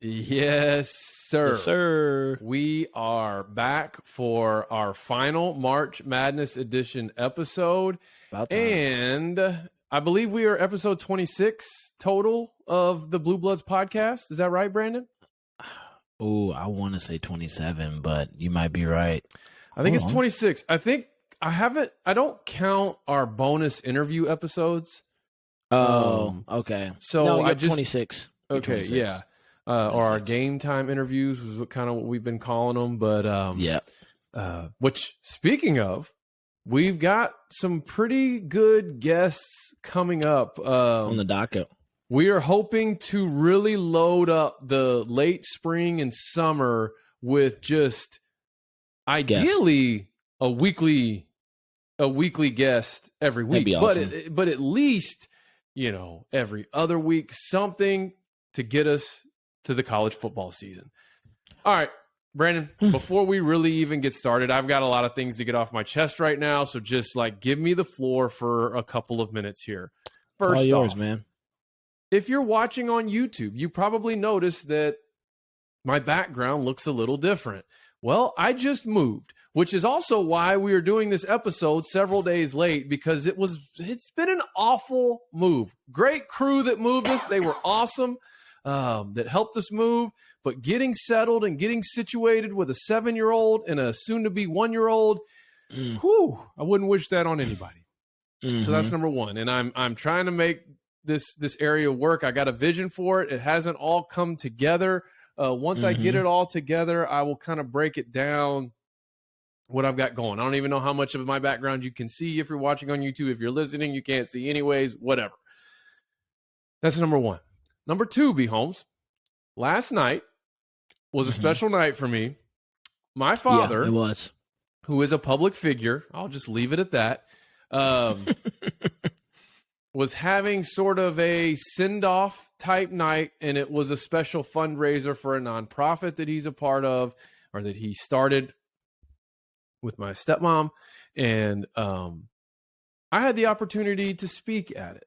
Yes, sir. Yes, sir. We are back for our final March Madness edition episode. About time. And I believe we are episode 26 total of the Blue Bloods podcast. Is that right, Brandon? Oh, I want to say 27, but you might be right. I think it's 26. I think I don't count our bonus interview episodes. Oh, okay. So no, I just 26. Okay, 26. yeah. Or our game time interviews was kind of what we've been calling them. But which, speaking of, we've got some pretty good guests coming up on the docket. We are hoping to really load up the late spring and summer with just ideally a weekly guest every week. That'd be awesome. But at least, every other week, something to get us to the college football season. All right, Brandon, before we really even get started, I've got a lot of things to get off my chest right now. So just give me the floor for a couple of minutes here. First, it's all yours, off, man. If you're watching on YouTube, you probably noticed that my background looks a little different. Well, I just moved, which is also why we are doing this episode several days late, because it's been an awful move. Great crew that moved us. They were awesome. That helped us move, but getting settled and getting situated with a 7-year-old and a soon-to-be 1-year-old, I wouldn't wish that on anybody. Mm-hmm. So that's number one. And I'm trying to make this area work. I got a vision for it. It hasn't all come together. Once I get it all together, I will kind of break it down what I've got going. I don't even know how much of my background you can see if you're watching on YouTube. If you're listening, you can't see anyways, whatever. That's number one. Number two, B. Holmes, last night was a special night for me. My father, it was, who is a public figure, I'll just leave it at that, was having sort of a send-off type night, and it was a special fundraiser for a nonprofit that he's a part of, or that he started with my stepmom, and I had the opportunity to speak at it.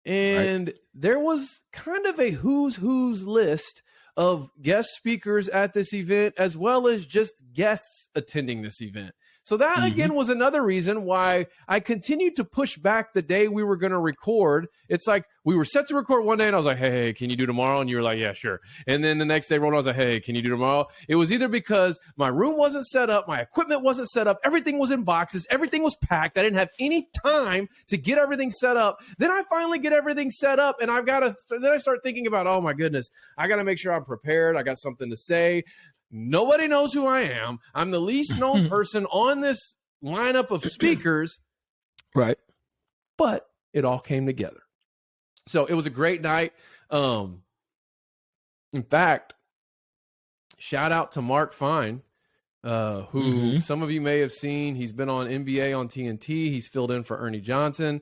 And there was kind of a who's list of guest speakers at this event, as well as just guests attending this event. So that, again, was another reason why I continued to push back the day we were going to record. It's like we were set to record one day, and I was like, hey, can you do tomorrow? And you were like, yeah, sure. And then the next day, I was like, hey, can you do tomorrow? It was either because my room wasn't set up, my equipment wasn't set up, everything was in boxes, everything was packed. I didn't have any time to get everything set up. Then I finally get everything set up, and then I start thinking about, oh, my goodness, I got to make sure I'm prepared. I got something to say. Nobody knows who I am. I'm the least known person on this lineup of speakers. Right. But it all came together. So it was a great night. In fact, shout out to Mark Fine, who some of you may have seen. He's been on NBA on TNT. He's filled in for Ernie Johnson.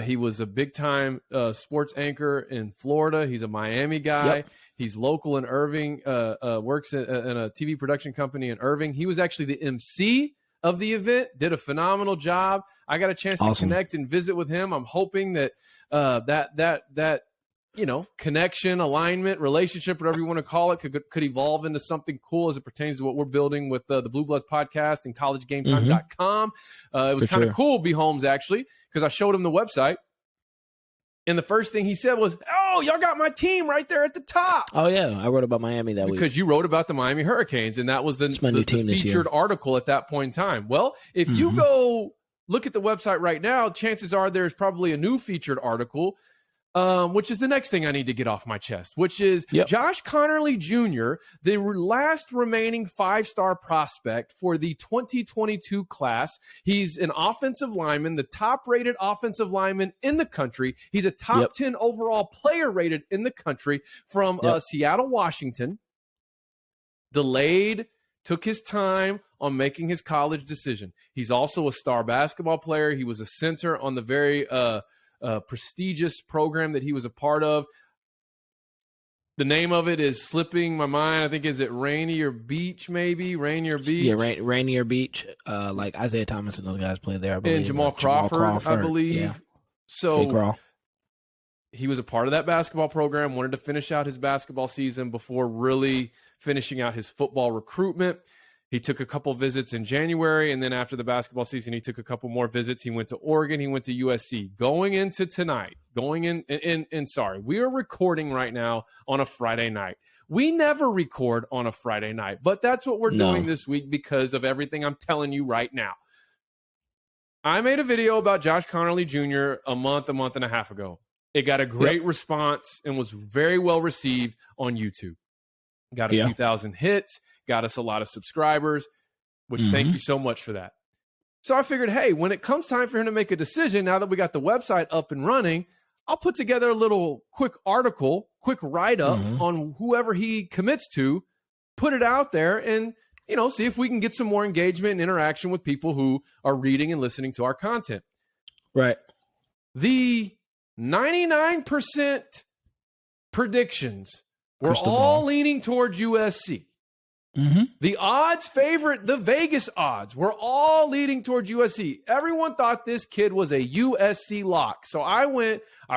He was a big-time sports anchor in Florida. He's a Miami guy. Yep. He's local in Irving, works in a TV production company in Irving. He was actually the MC of the event, did a phenomenal job. I got a chance to connect and visit with him. I'm hoping that that connection, alignment, relationship, whatever you want to call it, could evolve into something cool as it pertains to what we're building with the Blue Bloods podcast and collegegametime.com. It was kind of cool, B. Holmes, actually, because I showed him the website. And the first thing he said was, oh, y'all got my team right there at the top. Oh, yeah. I wrote about Miami that week. Because you wrote about the Miami Hurricanes, and that was the featured article at that point in time. Well, if you go look at the website right now, chances are there's probably a new featured article, which is the next thing I need to get off my chest, which is Josh Connerly Jr., the last remaining 5-star prospect for the 2022 class. He's an offensive lineman, the top-rated offensive lineman in the country. He's a top 10 overall player rated in the country from Seattle, Washington. Delayed, took his time on making his college decision. He's also a star basketball player. He was a center on the very prestigious program that he was a part of. The name of it is slipping my mind. I think, is it Rainier Beach, maybe? Rainier Beach? Yeah, Rainier Beach. Like Isaiah Thomas and those guys play there, I believe. And Jamal Crawford, I believe. Yeah. So he was a part of that basketball program, wanted to finish out his basketball season before really finishing out his football recruitment. He took a couple visits in January, and then after the basketball season, he took a couple more visits. He went to Oregon. He went to USC. Going into tonight, sorry, we are recording right now on a Friday night. We never record on a Friday night, but that's what we're doing this week because of everything I'm telling you right now. I made a video about Josh Connerly Jr. a month and a half ago. It got a great response and was very well received on YouTube. Got a few thousand hits. Got us a lot of subscribers, which thank you so much for that. So I figured, hey, when it comes time for him to make a decision, now that we got the website up and running, I'll put together a little quick article, quick write-up on whoever he commits to, put it out there, and, see if we can get some more engagement and interaction with people who are reading and listening to our content. Right. The 99% predictions were all leaning towards USC. The odds favorite, the Vegas odds, were all leading towards USC. Everyone thought this kid was a USC lock. So I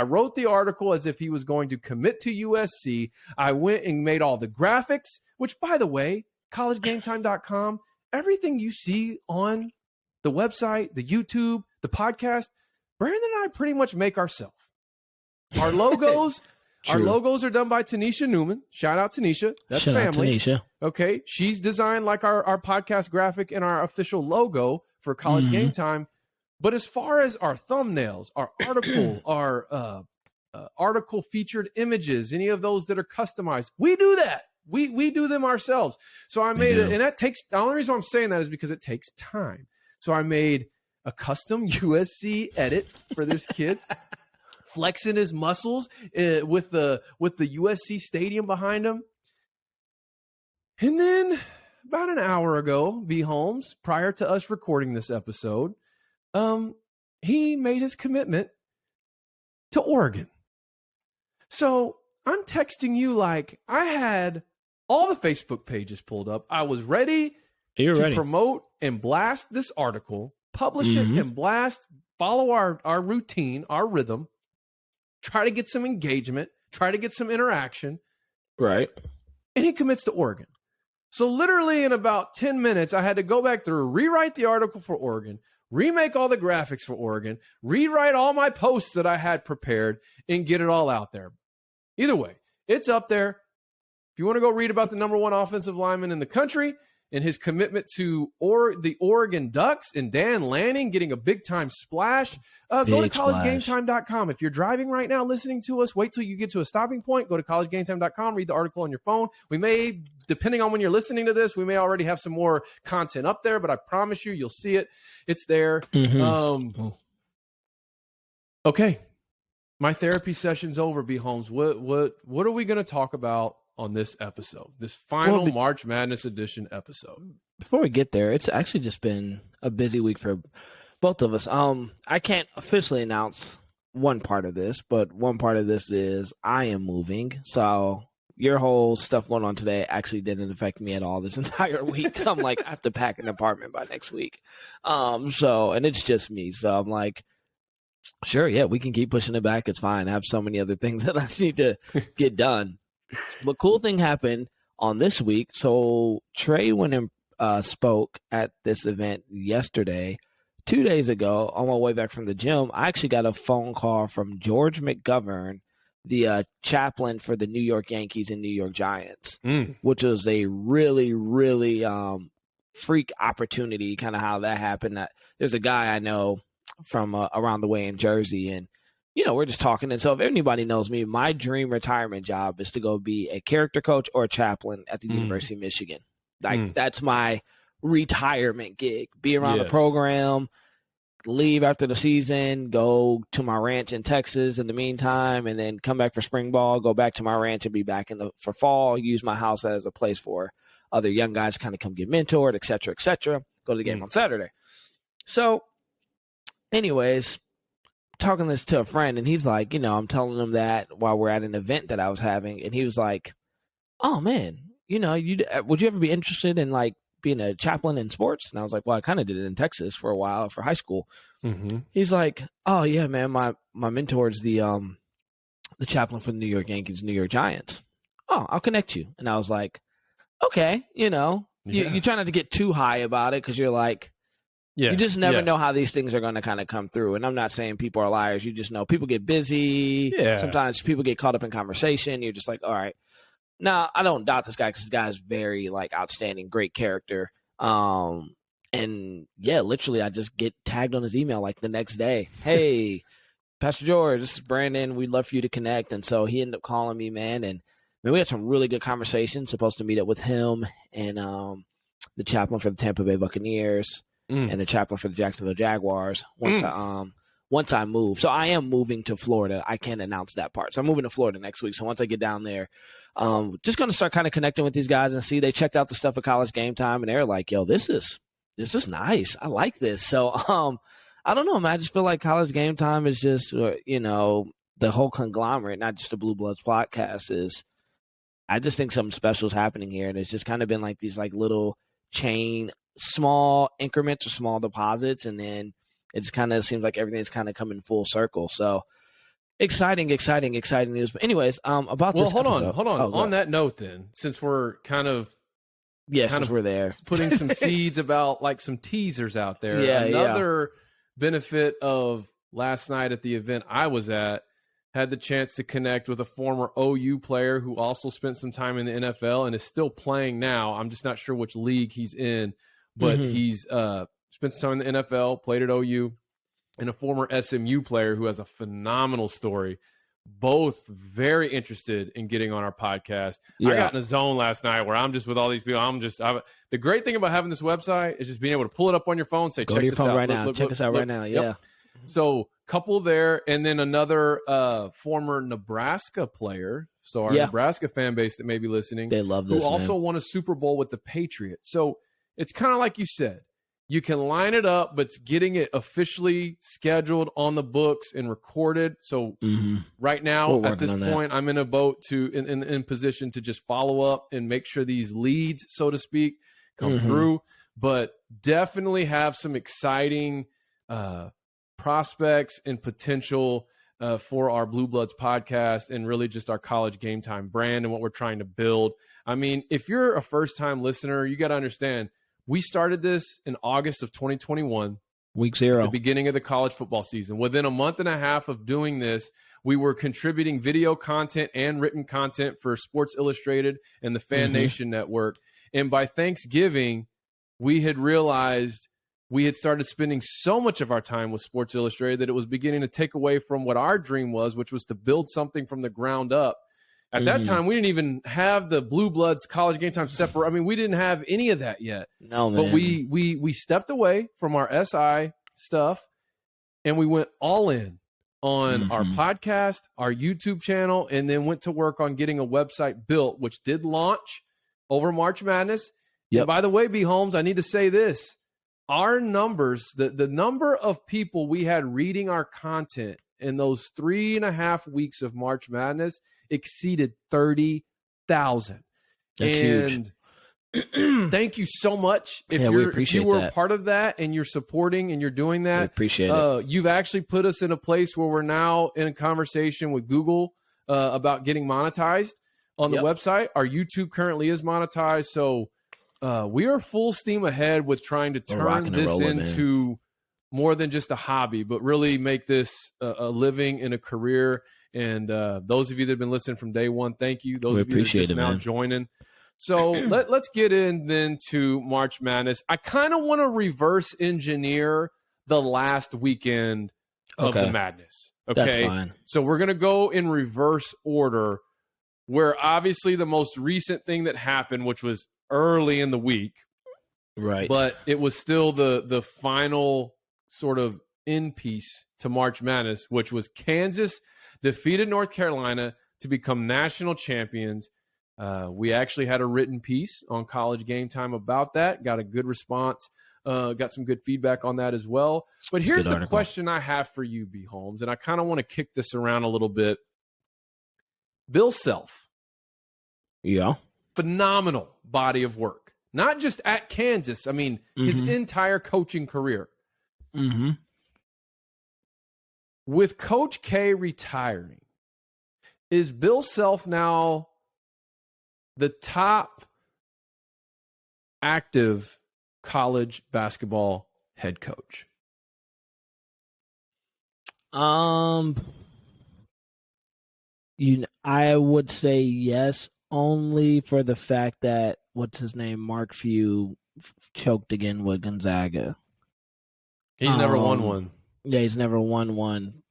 wrote the article as if he was going to commit to USC. I went and made all the graphics, which, by the way, collegegametime.com, everything you see on the website, the YouTube, the podcast, Brandon and I pretty much make ourselves. Our logos... Our logos are done by Tanisha Newman. Shout out Tanisha. That's family. Shout out Tanisha. Okay. She's designed like our podcast graphic and our official logo for College Game Time. But as far as our thumbnails, our article, our article featured images, any of those that are customized, we do that. We do them ourselves. So I made it, and that takes, the only reason I'm saying that is because it takes time. So I made a custom USC edit for this kid. Flexing his muscles with the USC stadium behind him. And then about an hour ago, B. Holmes, prior to us recording this episode, he made his commitment to Oregon. So I'm texting you like I had all the Facebook pages pulled up. I was ready to promote and blast this article, publish it and blast, follow our routine, our rhythm. Try to get some engagement, try to get some interaction. Right. And he commits to Oregon. So literally in about 10 minutes, I had to go back through, rewrite the article for Oregon, remake all the graphics for Oregon, rewrite all my posts that I had prepared, and get it all out there. Either way, it's up there. If you want to go read about the number one offensive lineman in the country and his commitment to the Oregon Ducks and Dan Lanning getting a big-time splash, go to collegegametime.com. If you're driving right now listening to us, wait till you get to a stopping point. Go to collegegametime.com, read the article on your phone. We may, depending on when you're listening to this, we may already have some more content up there, but I promise you'll see it. It's there. Okay. My therapy session's over, B. Holmes. What are we going to talk about on this episode, this final March Madness edition episode? Before we get there, it's actually just been a busy week for both of us. I can't officially announce one part of this, but one part of this is I am moving. So your whole stuff going on today actually didn't affect me at all this entire week. So I'm like, I have to pack an apartment by next week. And it's just me. So I'm like, sure, yeah, we can keep pushing it back. It's fine. I have so many other things that I need to get done. But cool thing happened on this week. So Trey went and spoke at this event yesterday. 2 days ago, on my way back from the gym, I actually got a phone call from George McGovern, the chaplain for the New York Yankees and New York Giants, which was a really, really freak opportunity, kind of how that happened. There's a guy I know from around the way in Jersey, and we're just talking. And so if anybody knows me, my dream retirement job is to go be a character coach or a chaplain at the University of Michigan. That's my retirement gig. Be around the program, leave after the season, go to my ranch in Texas in the meantime, and then come back for spring ball, go back to my ranch and be back for fall, use my house as a place for other young guys to kind of come get mentored, et cetera, go to the game on Saturday. So anyways, talking this to a friend, and he's like, I'm telling him that while we're at an event that I was having, and he was like, oh man, would you ever be interested in like being a chaplain in sports? And I was like, well, I kind of did it in Texas for a while for high school. He's like, oh yeah, man, my mentor's the the chaplain for the New York Yankees, New York Giants. Oh, I'll connect you. And I was like, okay, you try not to get too high about it because you're like, you just never know how these things are going to kind of come through. And I'm not saying people are liars. You just know people get busy. Yeah. Sometimes people get caught up in conversation. You're just like, all right. Now, I don't doubt this guy because this guy is very like outstanding, great character. And yeah, literally, I just get tagged on his email like the next day. Hey, Pastor George, this is Brandon. We'd love for you to connect. And so he ended up calling me, man. And we had some really good conversations. Supposed to meet up with him and the chaplain for the Tampa Bay Buccaneers and the chaplain for the Jacksonville Jaguars once I move. So I am moving to Florida. I can't announce that part. So I'm moving to Florida next week. So once I get down there, just going to start kind of connecting with these guys and see. They checked out the stuff at College Game Time and they're like, yo, this is nice. I like this. So I don't know, man. I just feel like College Game Time is just, the whole conglomerate, not just the Blue Bloods podcast is. I just think something special is happening here. And it's just kind of been like these like little chain, small increments or small deposits. And then it just kind of seems like everything's kind of coming full circle. So exciting news. But anyways, about this hold episode. on. On that note then, since we're we're there. Putting some seeds about like some teasers out there. Another benefit of last night at the event I was at, had the chance to connect with a former OU player who also spent some time in the NFL and is still playing now. I'm just not sure which league he's in, but he's spent some time in the NFL, played at OU, and a former SMU player who has a phenomenal story. Both very interested in getting on our podcast. I got in a zone last night where I'm just with all these people. The great thing about having this website is just being able to pull it up on your phone, say, go check to your this phone out. right now. Check us out right now. Yeah. Yep. So couple there, and then another former Nebraska player. So our Nebraska fan base that may be listening, they love this. Who also won a Super Bowl with the Patriots. So it's kind of like you said. You can line it up, but it's getting it officially scheduled on the books and recorded. So right now, at this point, I'm in a boat in position to just follow up and make sure these leads, so to speak, come through. But definitely have some exciting prospects and potential for our Blue Bloods podcast and really just our College Game Time brand and what we're trying to build. I mean, if you're a first-time listener, you got to understand, we started this in August of 2021. Week 0. At the beginning of the college football season. Within a month and a half of doing this, we were contributing video content and written content for Sports Illustrated and the Fan Nation Network. And by Thanksgiving, we had realized we had started spending so much of our time with Sports Illustrated that it was beginning to take away from what our dream was, which was to build something from the ground up. At that time, we didn't even have the Blue Bloods College Game Time separate. I mean, we didn't have any of that yet. No, man. But we stepped away from our SI stuff, and we went all in on our podcast, our YouTube channel, and then went to work on getting a website built, which did launch over March Madness. Yep. And by the way, B. Holmes, I need to say this. Our numbers, the number of people we had reading our content in those 3.5 weeks of March Madness exceeded 30,000. That's huge. Thank you so much. If you were part of that and you're supporting and you're doing that, we appreciate it. You've actually put us in a place where we're now in a conversation with Google about getting monetized on the website. Our YouTube currently is monetized. So we are full steam ahead with trying to turn this into more than just a hobby, but really make this a living and a career. And those of you that have been listening from day one, thank you. Those of you that are just now joining. So let's get in then to March Madness. I kind of want to reverse engineer the last weekend of the madness. Okay. That's fine. So we're going to go in reverse order, where obviously the most recent thing that happened, which was early in the week. Right. But it was still the final sort of end piece to March Madness, which was Kansas defeated North Carolina to become national champions. We actually had a written piece on College Game Time about that. Got a good response. Got some good feedback on that as well. But here's the question I have for you, B. Holmes, and I kind of want to kick this around a little bit. Bill Self. Yeah. Phenomenal body of work. Not just at Kansas. I mean, his entire coaching career. With Coach K retiring, is Bill Self now the top active college basketball head coach? I would say yes, only for the fact that what's his name, Mark Few, choked again with Gonzaga. He's never won one. Yeah, he's never won one.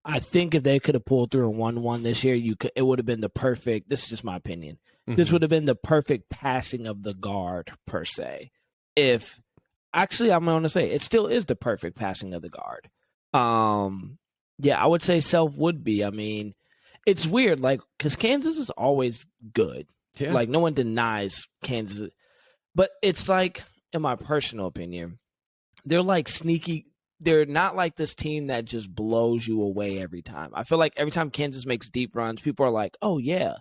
I think if they could have pulled through and won one this year, it would have been the perfect. This is just my opinion. This would have been the perfect passing of the guard per se. If actually, I'm going to say it still is the perfect passing of the guard. Yeah, I would say Self would be. I mean, it's weird, like, because Kansas is always good. Yeah. Like, no one denies Kansas. But it's like, in my personal opinion, they're like sneaky. They're not like this team that just blows you away every time. I feel like every time Kansas makes deep runs, people are like, oh, yeah,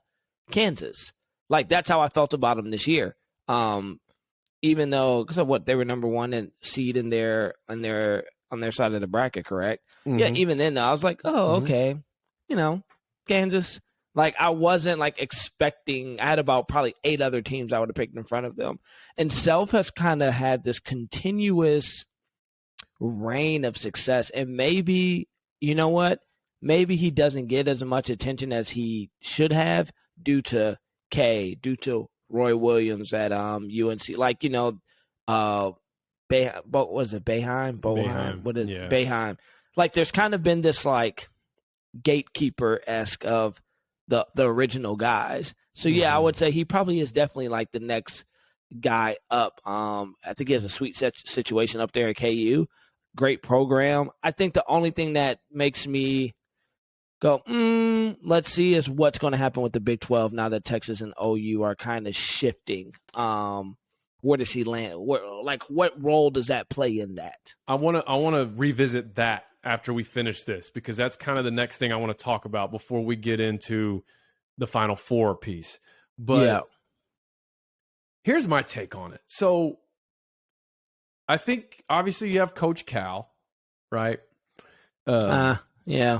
Kansas. Like, that's how I felt about them this year. Even though, because of what, they were number one and seed on their side of the bracket, correct? Mm-hmm. Yeah, even then, I was like, oh, okay. Kansas. Like, I wasn't, like, expecting. I had about probably 8 other teams I would have picked in front of them. And Self has kind of had this continuous reign of success. And maybe, you know what? Maybe he doesn't get as much attention as he should have due to Roy Williams at UNC. Like, what was it, Boeheim? What is Boeheim? Like, there's kind of been this, like, gatekeeper-esque of the original guys. So, yeah, I would say he probably is definitely, like, the next guy up. I think he has a sweet situation up there at KU. Great program. I think the only thing that makes me go, let's see, is what's going to happen with the Big 12 now that Texas and OU are kind of shifting. Where does he land? What role does that play in that? I want to revisit that after we finish this, because that's kind of the next thing I want to talk about before we get into the Final Four piece. But here's my take on it. So I think obviously you have Coach Cal, right? Yeah.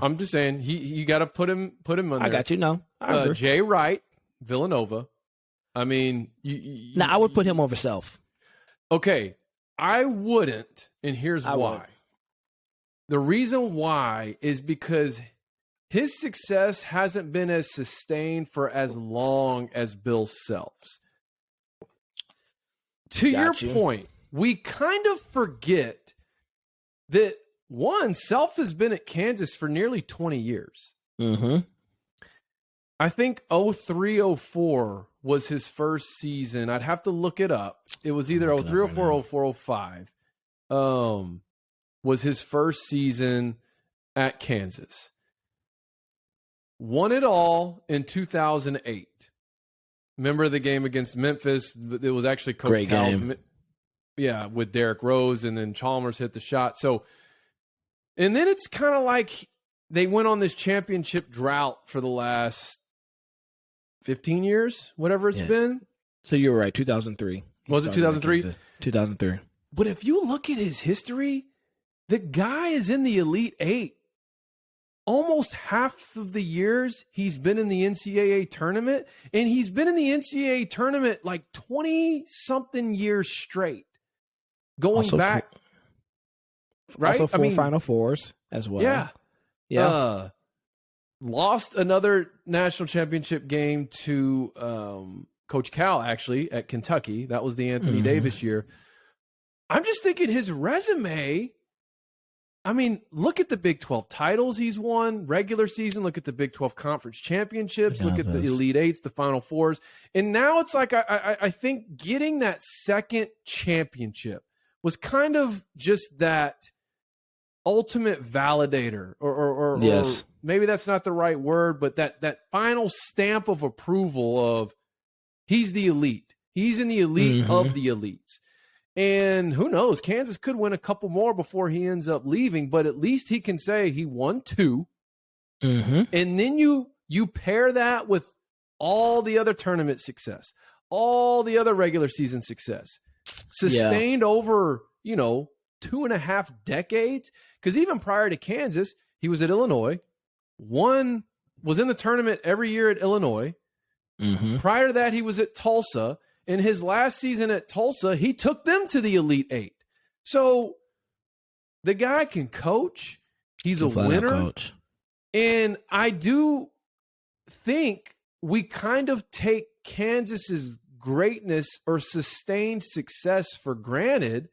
I'm just saying you got to put him on there. I got you. No, Jay Wright, Villanova. I mean, now I would put him over Self. Okay, I wouldn't, and here's why. The reason why is because his success hasn't been as sustained for as long as Bill Self's. To your point, we kind of forget that, one, Self has been at Kansas for nearly 20 years. Mm-hmm. I think 03-04 was his first season. I'd have to look it up. It was either 03-04, 04-05. Was his first season at Kansas. Won it all in 2008. Remember the game against Memphis? It was actually Coach Cal's. Yeah, with Derrick Rose, and then Chalmers hit the shot. So, and then it's kind of like they went on this championship drought for the last 15 years, whatever it's been. So you're right, 2003. Was it 2003? 2003. But if you look at his history, the guy is in the Elite Eight. Almost half of the years he's been in the NCAA tournament, and he's been in the NCAA tournament like 20-something years straight. Going also back, right? Also 4 Final Fours as well. Yeah. Lost another national championship game to Coach Cal, actually, at Kentucky. That was the Anthony Davis year. I'm just thinking his resume. I mean, look at the Big 12 titles he's won, regular season. Look at the Big 12 conference championships. Look at the Elite Eights, the Final Fours. And now it's like I think getting that second championship was kind of just that ultimate validator, or maybe that's not the right word, but that final stamp of approval of he's the elite. He's in the elite of the elites. And who knows, Kansas could win a couple more before he ends up leaving, but at least he can say he won 2. And then you pair that with all the other tournament success, all the other regular season success, sustained over, 2.5 decades. Because even prior to Kansas, he was at Illinois, won was in the tournament every year at Illinois. Mm-hmm. Prior to that, he was at Tulsa. In his last season at Tulsa, he took them to the Elite Eight. So the guy can coach. He's a winner. Coach. And I do think we kind of take Kansas's greatness or sustained success for granted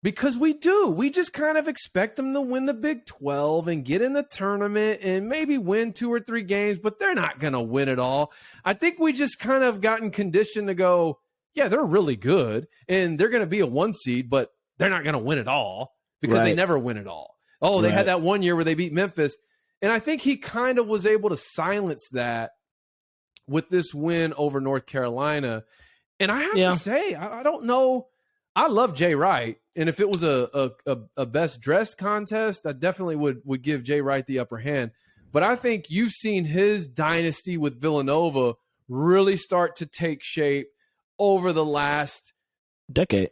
because we do. We just kind of expect them to win the Big 12 and get in the tournament and maybe win 2 or 3 games, but they're not going to win it all. I think we just kind of gotten conditioned to go, yeah, they're really good and they're going to be a 1 seed, but they're not going to win it all because they never win it all. Oh, they had that one year where they beat Memphis. And I think he kind of was able to silence that with this win over North Carolina. And I have to say, I don't know. I love Jay Wright. And if it was a best dressed contest, I definitely would give Jay Wright the upper hand. But I think you've seen his dynasty with Villanova really start to take shape over the last decade.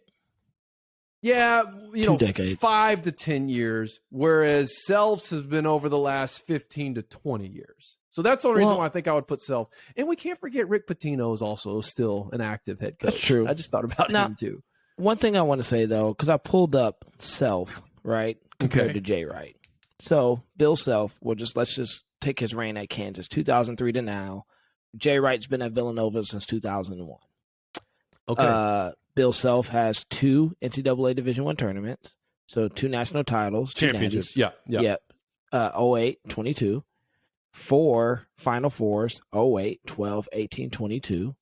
Yeah, 2 decades. 5 to 10 years, whereas Self's has been over the last 15 to 20 years. So that's the only reason why I think I would put Self. And we can't forget Rick Pitino is also still an active head coach. That's true. I just thought about him too. One thing I want to say, though, because I pulled up Self, right, compared to Jay Wright. So Bill Self, let's just take his reign at Kansas, 2003 to now. Jay Wright's been at Villanova since 2001. Okay. Bill Self has 2 NCAA Division I tournaments, so 2 national titles, championships. Yeah. 08, 22, 4 Final Fours, 08, 12, 18, 22,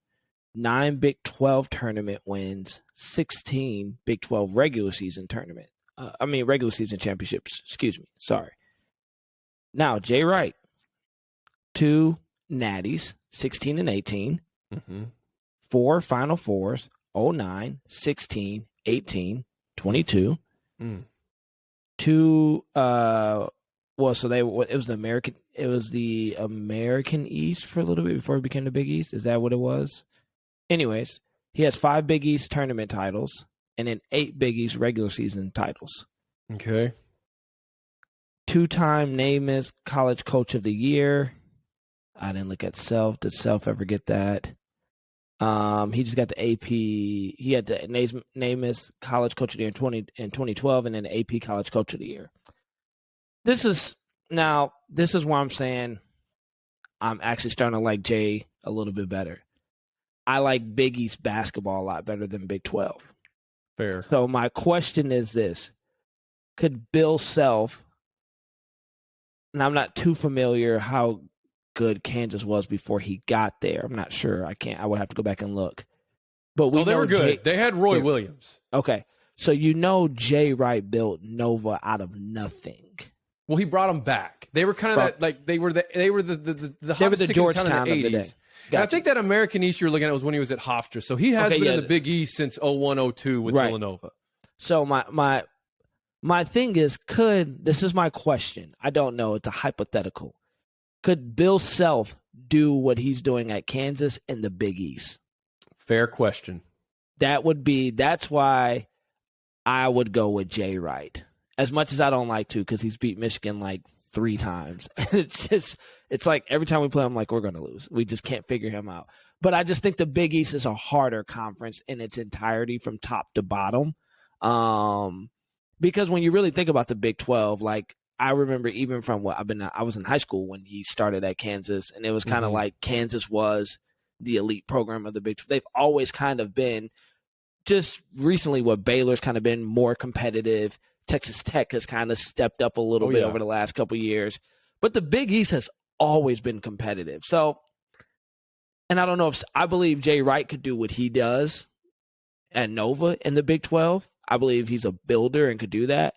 9 Big 12 tournament wins, 16 Big 12 regular season championships. Excuse me. Sorry. Now Jay Wright, 2 natties, 16 and 18, 4 Final Fours. 09, 16, 18, 22. 2 it was the American East for a little bit before it became the Big East. Is that what it was? Anyways, he has 5 Big East tournament titles and then 8 Big East regular season titles. Okay. 2-time Namath College Coach of the Year. I didn't look at Self. Did Self ever get that? He just got the AP. He had the Namath College Coach of the Year in 2012, and then the AP College Coach of the Year. This is where I'm saying I'm actually starting to like Jay a little bit better. I like Big East basketball a lot better than Big 12. Fair. So my question is this: could Bill Self? And I'm not too familiar how good Kansas was before he got there. I'm not sure. I would have to go back and look. But they were good. They had Roy Williams. Okay. So Jay Wright built Nova out of nothing. Well, he brought them back. They were kind of they were the Georgetown of the day. Gotcha. And I think that American East you're looking at was when he was at Hofstra. So he has been in the Big East since 01-02 with Villanova. So my thing is, this is my question. I don't know. It's a hypothetical. Could Bill Self do what he's doing at Kansas in the Big East? Fair question. That's why I would go with Jay Wright. As much as I don't like to, because he's beat Michigan like 3 times. It's like every time we play, I'm like, we're going to lose. We just can't figure him out. But I just think the Big East is a harder conference in its entirety from top to bottom. Because when you really think about the Big 12, like, I remember even from I was in high school when he started at Kansas, and it was kind of like Kansas was the elite program of the Big 12. They've always kind of been, just recently what Baylor's kind of been more competitive. Texas Tech has kind of stepped up a little bit over the last couple of years. But the Big East has always been competitive. So, and I don't know I believe Jay Wright could do what he does at Nova in the Big 12. I believe he's a builder and could do that.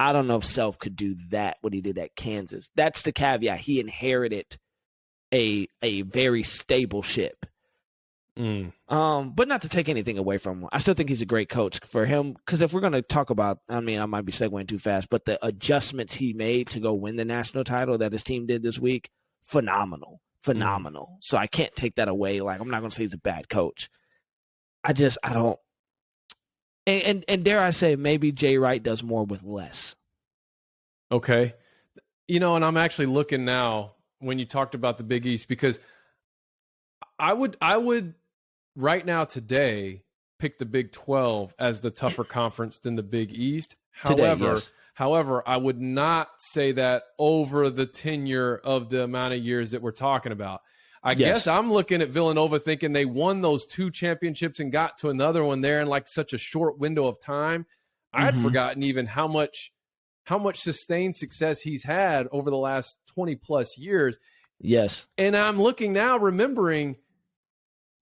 I don't know if Self could do that, what he did at Kansas. That's the caveat. He inherited a very stable ship. But not to take anything away from him. I still think he's a great coach for him. Because if we're going to talk about, I might be segueing too fast, but the adjustments he made to go win the national title that his team did this week, phenomenal. So I can't take that away. Like, I'm not going to say he's a bad coach. I don't. And dare I say, maybe Jay Wright does more with less. Okay. And I'm actually looking now when you talked about the Big East, because I would right now today pick the Big 12 as the tougher conference than the Big East. However, I would not say that over the tenure of the amount of years that we're talking about. I guess I'm looking at Villanova thinking they won those 2 championships and got to another one there in like such a short window of time. I had forgotten even how much sustained success he's had over the last 20 plus years. Yes. And I'm looking now, remembering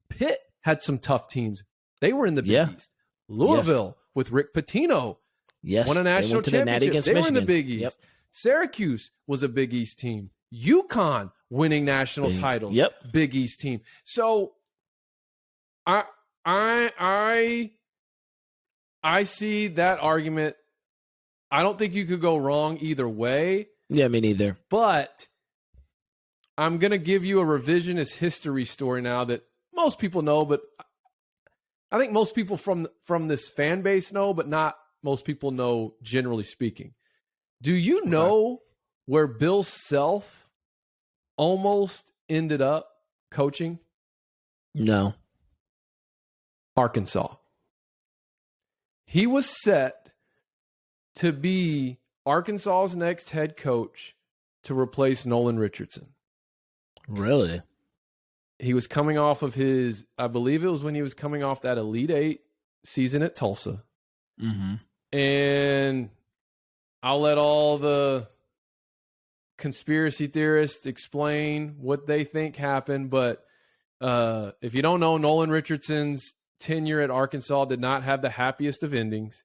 Pitt had some tough teams. They were in the Big East. Louisville with Rick Pitino won a national championship. They were in the Big East. Yep. Syracuse was a Big East team. UConn winning national titles. Yep. Big East team. So I see that argument. I don't think you could go wrong either way. Yeah, me neither. But I'm going to give you a revisionist history story now that most people know, but I think most people from this fan base know, but not most people know generally speaking. Do you know where Bill Self almost ended up coaching? No. Arkansas. He was set to be Arkansas's next head coach to replace Nolan Richardson. Really? He was coming off of his, I believe it was when he was coming off that Elite Eight season at Tulsa. Mm-hmm. And I'll let all the conspiracy theorists explain what they think happened. But if you don't know, Nolan Richardson's tenure at Arkansas did not have the happiest of endings.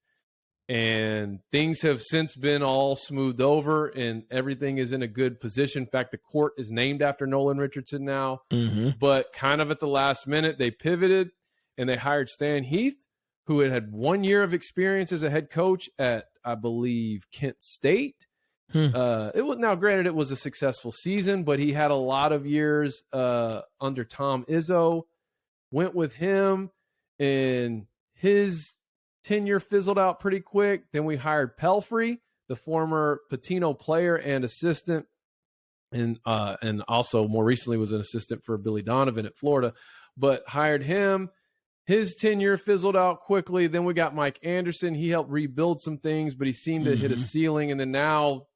And things have since been all smoothed over and everything is in a good position. In fact, the court is named after Nolan Richardson now. Mm-hmm. But kind of at the last minute, they pivoted and they hired Stan Heath, who had 1 year of experience as a head coach at, I believe, Kent State. It was, now granted, it was a successful season, but he had a lot of years under Tom Izzo. Went with him, and his tenure fizzled out pretty quick. Then we hired Pelfrey, the former Pitino player and assistant, and also more recently was an assistant for Billy Donovan at Florida, but hired him. His tenure fizzled out quickly. Then we got Mike Anderson. He helped rebuild some things, but he seemed to hit a ceiling. And then now,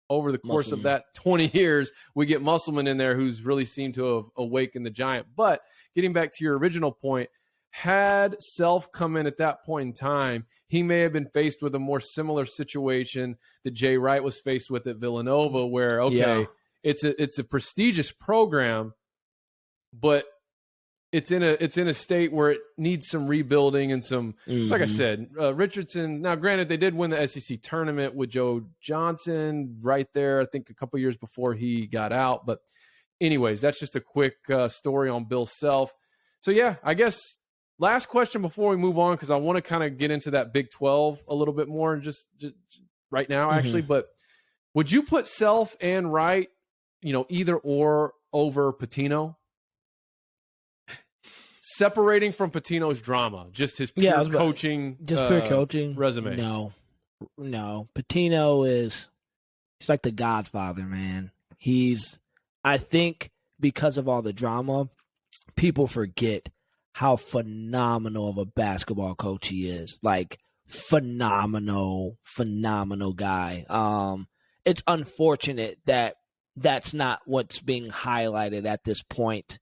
over the course of that 20 years, we get Musselman in there, who's really seemed to have awakened the giant. But getting back to your original point, had Self come in at that point in time, he may have been faced with a more similar situation that Jay Wright was faced with at Villanova, where, it's a prestigious program, but it's in a state where it needs some rebuilding and some. It's like I said, Richardson. Now, granted, they did win the SEC tournament with Joe Johnson right there, I think a couple years before he got out. But anyways, that's just a quick story on Bill Self. So yeah, I guess last question before we move on, because I want to kind of get into that Big 12 a little bit more, just right now, actually. But would you put Self and Wright, either or over Pitino? Separating from Pitino's drama, just his pure coaching, pure coaching resume. No. Pitino he's like the Godfather, man. I think because of all the drama, people forget how phenomenal of a basketball coach he is. Like, phenomenal guy. It's unfortunate that that's not what's being highlighted at this point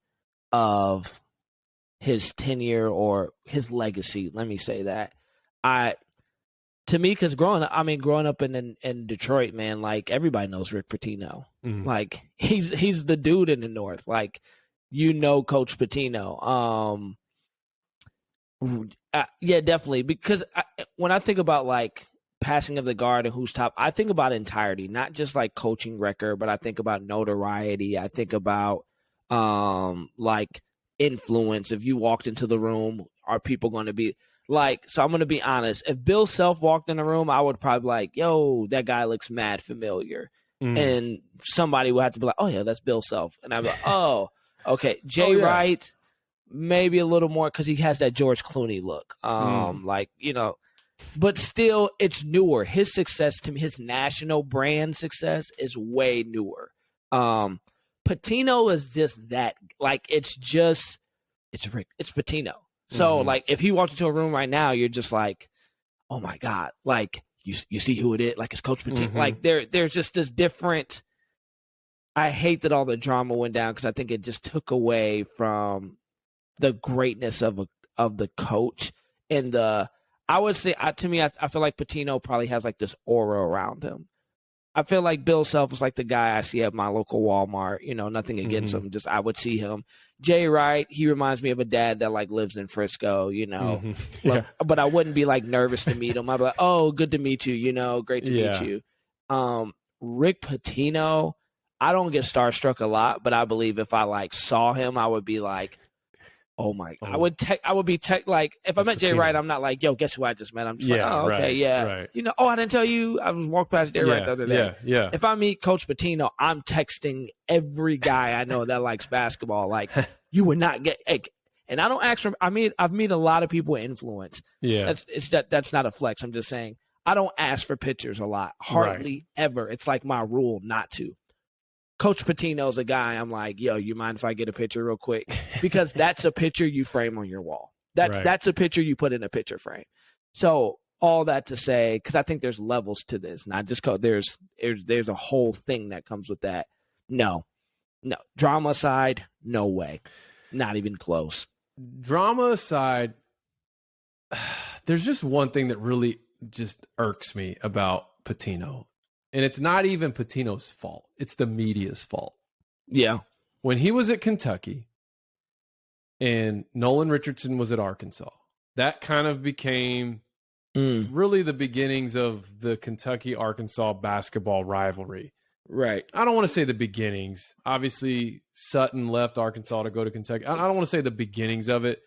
of his tenure or his legacy. Let me say that. To me, because growing up in Detroit, man, like, everybody knows Rick Pitino. Like, he's the dude in the North. Like, Coach Pitino. Yeah, definitely. Because when I think about, like, passing of the guard and who's top, I think about entirety, not just like coaching record, but I think about notoriety. I think about like influence. If you walked into the room, are people going to be like? So I'm going to be honest. If Bill Self walked in the room, I would probably be like, "Yo, that guy looks mad familiar," and somebody would have to be like, "Oh yeah, that's Bill Self," and I'd be like, "Oh, okay." Jay Wright, maybe a little more because he has that George Clooney look. Like, but still, it's newer. His success, to me, his national brand success is way newer. Pitino is just that. Like, it's Pitino. So, like, if he walked into a room right now, you're just like, oh my God, like, you see who it is? Like, it's Coach Pitino. Like, there's just this different. I hate that all the drama went down because I think it just took away from the greatness of the coach and I would say, to me, I feel like Pitino probably has like this aura around him. I feel like Bill Self is like the guy I see at my local Walmart. You know, nothing against him. Just I would see him. Jay Wright, he reminds me of a dad that like lives in Frisco. You know, but I wouldn't be like nervous to meet him. I'd be like, oh, good to meet you. You know, great to meet you. Rick Pitino, I don't get starstruck a lot, but I believe if I like saw him, I would be like, oh my! I would be like if I met Jay Wright, I'm not like, yo, guess who I just met? I'm just like, oh, okay, right. You know, oh, I didn't tell you. I was walked past Jay Wright the other day. Yeah. If I meet Coach Pitino, I'm texting every guy I know that likes basketball. Like, you would not get. And I don't ask for. I've met a lot of people with influence. Yeah, that's not a flex. I'm just saying I don't ask for pictures a lot. Hardly ever. It's like my rule not to. Coach Pitino's a guy I'm like, yo, you mind if I get a picture real quick? Because that's a picture you frame on your wall. That's a picture you put in a picture frame. So all that to say, because I think there's levels to this, not just there's a whole thing that comes with that. No, drama aside, no way, not even close. Drama aside, there's just one thing that really just irks me about Pitino. And it's not even Pitino's fault. It's the media's fault. Yeah. When he was at Kentucky and Nolan Richardson was at Arkansas, that kind of became really the beginnings of the Kentucky-Arkansas basketball rivalry. Right. I don't want to say the beginnings. Obviously, Sutton left Arkansas to go to Kentucky. I don't want to say the beginnings of it,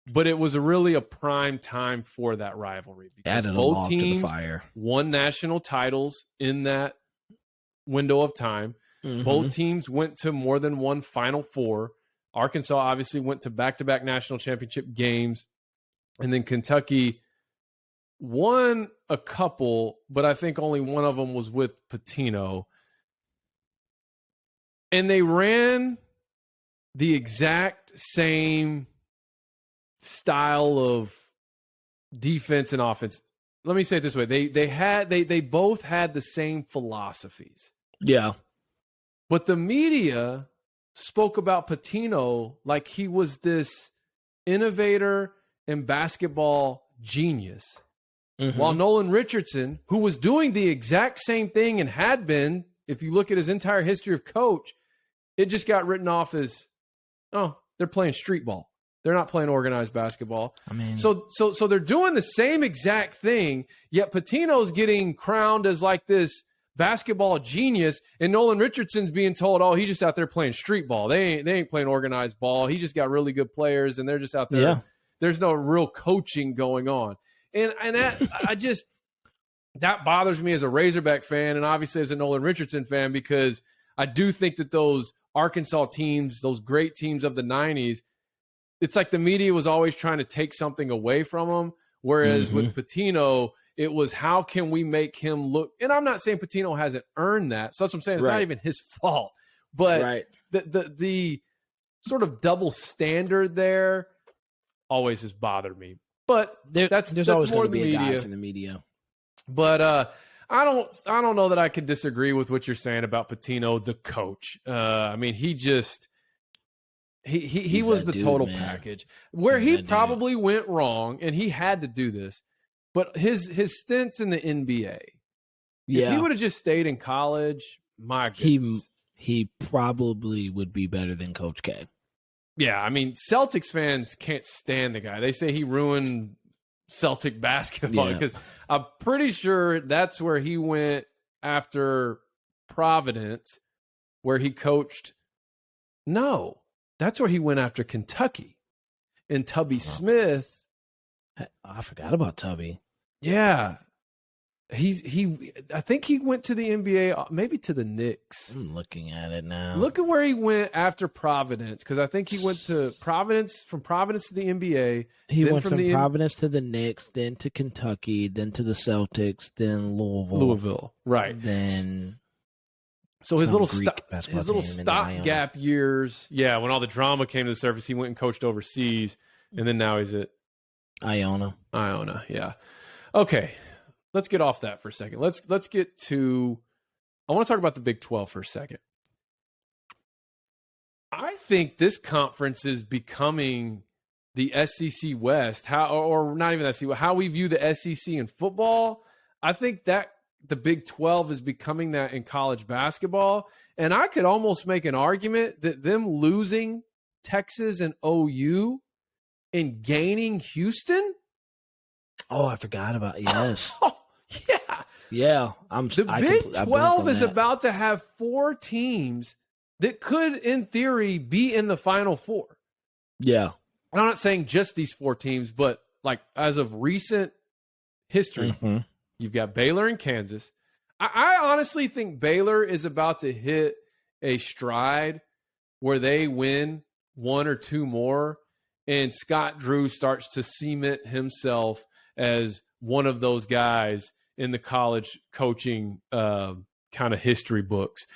but it was really a prime time for that rivalry because both teams won national titles in that window of time. Both teams went to more than one Final Four. Arkansas obviously went to back-to-back national championship games. And then Kentucky won a couple, but I think only one of them was with Pitino. And they ran the exact same style of defense and offense. Let me say it this way. They both had the same philosophies. Yeah. But the media spoke about Pitino like he was this innovator and basketball genius. While Nolan Richardson, who was doing the exact same thing and had been, if you look at his entire history of coach, it just got written off as, oh, they're playing street ball. They're not playing organized basketball. I mean, so they're doing the same exact thing, yet Pitino's getting crowned as like this basketball genius, and Nolan Richardson's being told, oh, he's just out there playing street ball. They ain't playing organized ball. He just got really good players, and they're just out there. Yeah. There's no real coaching going on. And that that bothers me as a Razorback fan, and obviously as a Nolan Richardson fan, because I do think that those Arkansas teams, those great teams of the 90s, it's like the media was always trying to take something away from them. Whereas with Pitino, it was how can we make him look, and I'm not saying Pitino hasn't earned that. So that's what I'm saying. It's not even his fault, but the sort of double standard there always has bothered me. But there's always going to be a guy from the media. But I don't know that I could disagree with what you're saying about Pitino, the coach. I mean, he was the total package. Where he probably went wrong, and he had to do this, but his stints in the NBA. Yeah. If he would have just stayed in college, my goodness. He probably would be better than Coach K. Yeah, I mean, Celtics fans can't stand the guy. They say he ruined Celtic basketball because I'm pretty sure that's where he went after Providence, where he coached. No, that's where he went after Kentucky. And Tubby Smith. I forgot about Tubby. Yeah. I think he went to the NBA, maybe to the Knicks. I'm looking at it now. Look at where he went after Providence, because I think he went to Providence, from Providence to the NBA. He went from Providence to the Knicks, then to Kentucky, then to the Celtics, then Louisville. Right. Then So his little Greek stopgap years, when all the drama came to the surface, he went and coached overseas, and then now he's at Iona, yeah. Okay, let's get off that for a second. Let's get to. I want to talk about the Big 12 for a second. I think this conference is becoming the SEC West, or not even SEC, how we view the SEC in football. I think that the Big 12 is becoming that in college basketball. And I could almost make an argument that them losing Texas and OU and gaining Houston. Oh, I forgot about it. Yes. Oh, yeah. Yeah. The Big 12 is about to have 4 teams that could, in theory, be in the Final Four. Yeah. I'm not saying just these 4 teams, but like as of recent history, you've got Baylor and Kansas. I honestly think Baylor is about to hit a stride where they win 1 or 2 more, and Scott Drew starts to cement himself as one of those guys in the college coaching kind of history books.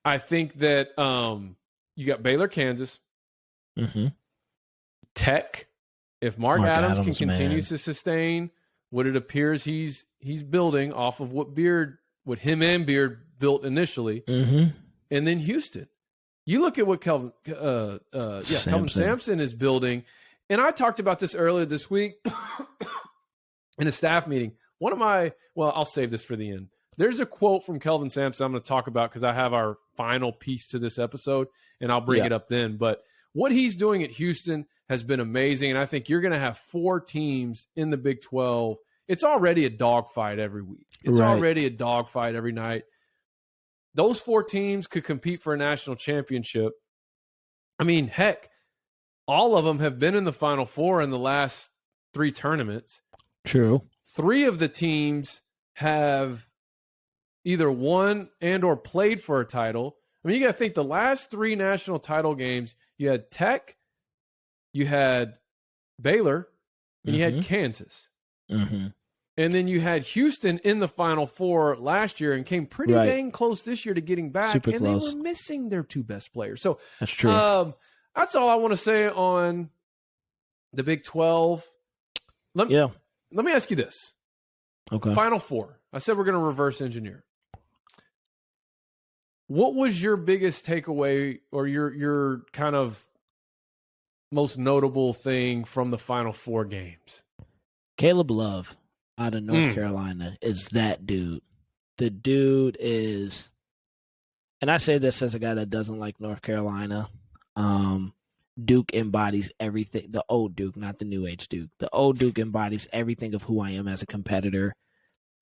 I think that you got Baylor, Kansas, Tech. If Mark Adams can continue to sustain what it appears he's building off of what him and Beard built initially, and then Houston. You look at what Kelvin Sampson is building, and I talked about this earlier this week in a staff meeting. I'll save this for the end. There's a quote from Kelvin Sampson I'm going to talk about because I have our final piece to this episode, and I'll bring it up then. But what he's doing at Houston has been amazing, and I think you're going to have 4 teams in the Big 12. It's already a dogfight every week. It's already a dogfight every night. Those 4 teams could compete for a national championship. I mean, heck, all of them have been in the Final Four in the last 3 tournaments. True. 3 of the teams have either won and or played for a title. I mean, you got to think the last 3 national title games, you had Tech, you had Baylor, and you had Kansas. And then you had Houston in the Final Four last year and came pretty dang close this year to getting back. Super and close. They were missing their 2 best players. So that's true. That's all I want to say on the Big 12. Let me ask you this. Okay. Final Four. I said we're going to reverse engineer. What was your biggest takeaway or your kind of most notable thing from the Final Four games? Caleb Love out of North Carolina is that dude. The dude is, and I say this as a guy that doesn't like North Carolina. Duke embodies everything. The old Duke, not the new age Duke. The old Duke embodies everything of who I am as a competitor.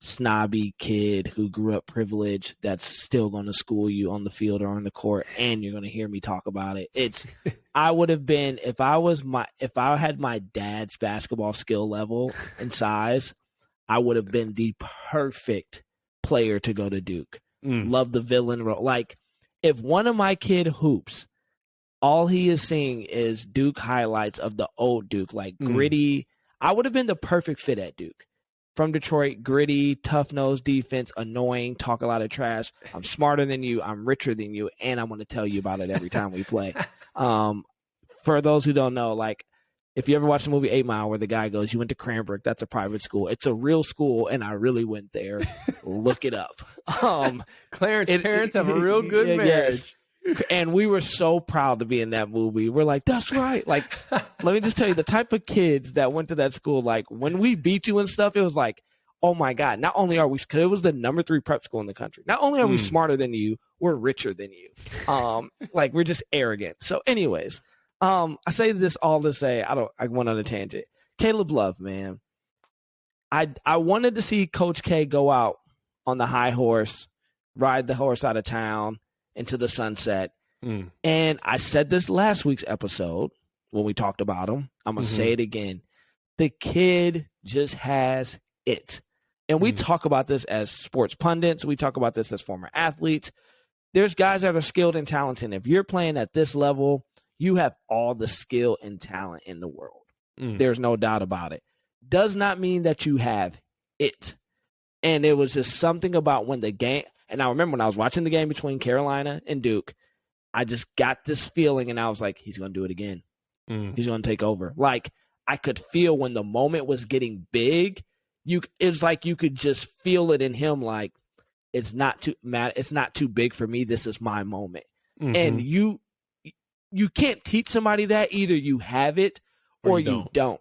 Snobby kid who grew up privileged that's still going to school you on the field or on the court, and you're going to hear me talk about it. I would have been, if I had my dad's basketball skill level and size, I would have been the perfect player to go to Duke. Love the villain role. Like, if one of my kid hoops, all he is seeing is Duke highlights of the old Duke, like gritty. I would have been the perfect fit at Duke. From Detroit, gritty, tough-nosed defense, annoying, talk a lot of trash. I'm smarter than you. I'm richer than you, and I'm going to tell you about it every time we play. For those who don't know, like, if you ever watch the movie 8 Mile where the guy goes, you went to Cranbrook, that's a private school. It's a real school, and I really went there. Look it up. Clarence's parents have a real good marriage. Yes. And we were so proud to be in that movie. We're like, that's right. Like, let me just tell you, the type of kids that went to that school, like, when we beat you and stuff, it was like, oh my God, not only are we, because it was the number 3 prep school in the country, not only are we smarter than you, we're richer than you. Like, we're just arrogant. So anyways, I say this all to say, I went on a tangent. Caleb Love, man. I wanted to see Coach K go out on the high horse, ride the horse out of town, into the sunset. And I said this last week's episode when we talked about him. I'm going to say it again. The kid just has it. And we talk about this as sports pundits. We talk about this as former athletes. There's guys that are skilled and talented. If you're playing at this level, you have all the skill and talent in the world. There's no doubt about it. Does not mean that you have it. And it was just something about when the game, And I remember when I was watching the game between Carolina and Duke, I just got this feeling, and I was like, he's going to do it again. He's going to take over. Like, I could feel when the moment was getting big, it's like you could just feel it in him, like, it's not too big for me. This is my moment. And you can't teach somebody that. Either you have it or you don't.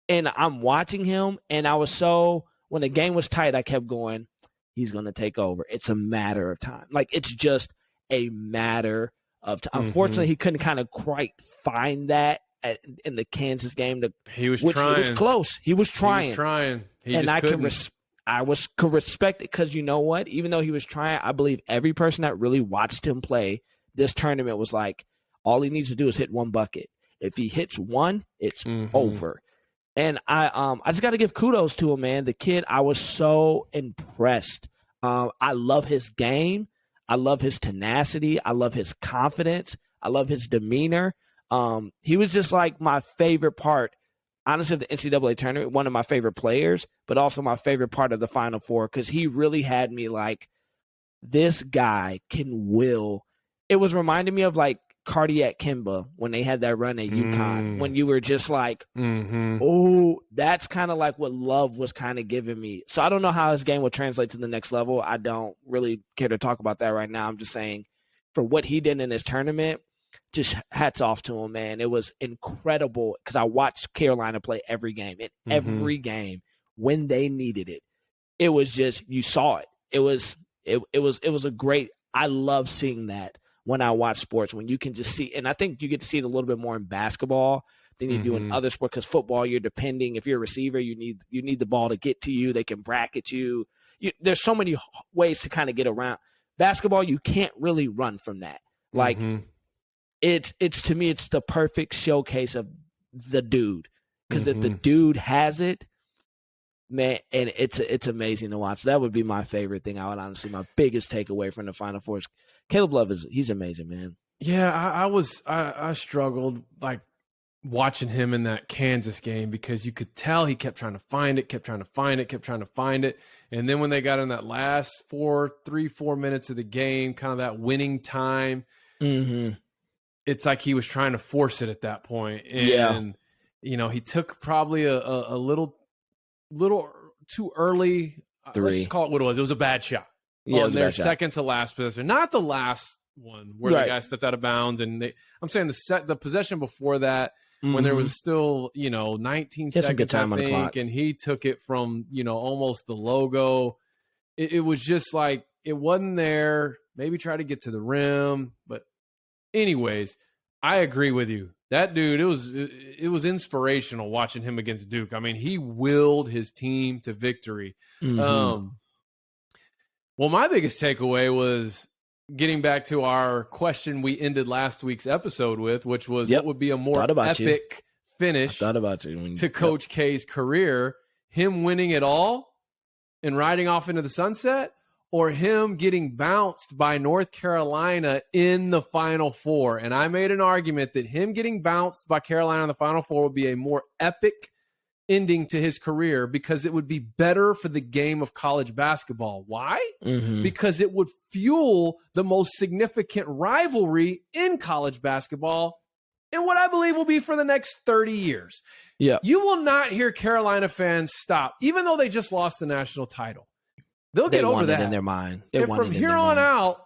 And I'm watching him, and I was when the game was tight, I kept going, he's going to take over. It's a matter of time. Like, it's just a matter of time. Unfortunately, he couldn't kind of quite find that in the Kansas game. He was trying. It was close. He was trying. And I could respect it, because you know what? Even though he was trying, I believe every person that really watched him play this tournament was like, all he needs to do is hit one bucket. If he hits one, it's over. And I just got to give kudos to him, man. The kid, I was so impressed. I love his game. I love his tenacity. I love his confidence. I love his demeanor. He was just like my favorite part, honestly, of the NCAA tournament, one of my favorite players, but also my favorite part of the Final Four, because he really had me like, this guy can will. It was reminding me of like Cardiac Kimba when they had that run at UConn, when you were just like, oh, that's kind of like what Love was kind of giving me. So I don't know how his game will translate to the next level. I don't really care to talk about that right now. I'm just saying, for what he did in this tournament, just hats off to him, man. It was incredible, because I watched Carolina play every game. In every game, when they needed it, it was just, you saw it. It was a great. I love seeing that when I watch sports, when you can just see, and I think you get to see it a little bit more in basketball than you do in other sports, because football, you're depending, if you're a receiver, you need the ball to get to you. They can bracket you. There's so many ways to kind of get around. Basketball, you can't really run from that. Like, it's to me, it's the perfect showcase of the dude, because if the dude has it, man, and it's amazing to watch. That would be my favorite thing. I would honestly, my biggest takeaway from the Final Four is Caleb Love he's amazing, man. Yeah, I struggled like watching him in that Kansas game, because you could tell he kept trying to find it. And then when they got in that last 4 minutes of the game, kind of that winning time, it's like he was trying to force it at that point. And, he took probably a little too early. Let's just call it what it was. It was a bad shot. Yeah, on their second to last possession, not the last one where the guy stepped out of bounds. And I'm saying the possession before that, when there was still 19 seconds, I think, and he took it from almost the logo. It was just like, it wasn't there. Maybe try to get to the rim, but anyways, I agree with you. That dude, it was inspirational watching him against Duke. I mean, he willed his team to victory. Well, my biggest takeaway was getting back to our question we ended last week's episode with, which was what would be a more epic finish to Coach K's career, him winning it all and riding off into the sunset, or him getting bounced by North Carolina in the Final Four. And I made an argument that him getting bounced by Carolina in the Final Four would be a more epic ending to his career, because it would be better for the game of college basketball. Why? Because it would fuel the most significant rivalry in college basketball in what I believe will be for the next 30 years. Yeah. You will not hear Carolina fans stop, even though they just lost the national title. They'll get over that in their mind. And from here on out,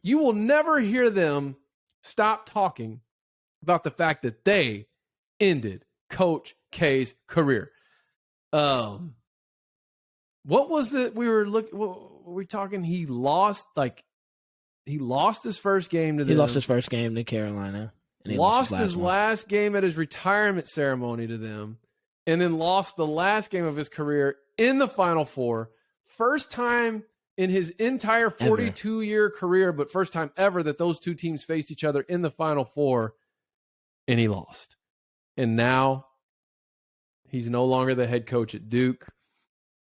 you will never hear them stop talking about the fact that they ended Coach K's career. What was it we were looking? What were we talking? He lost his first game to them. He lost his first game to Carolina. And he lost his last game at his retirement ceremony to them, and then lost the last game of his career in the Final Four. First time in his entire 42-year career, but first time ever that those two teams faced each other in the Final Four, and he lost. And now he's no longer the head coach at Duke.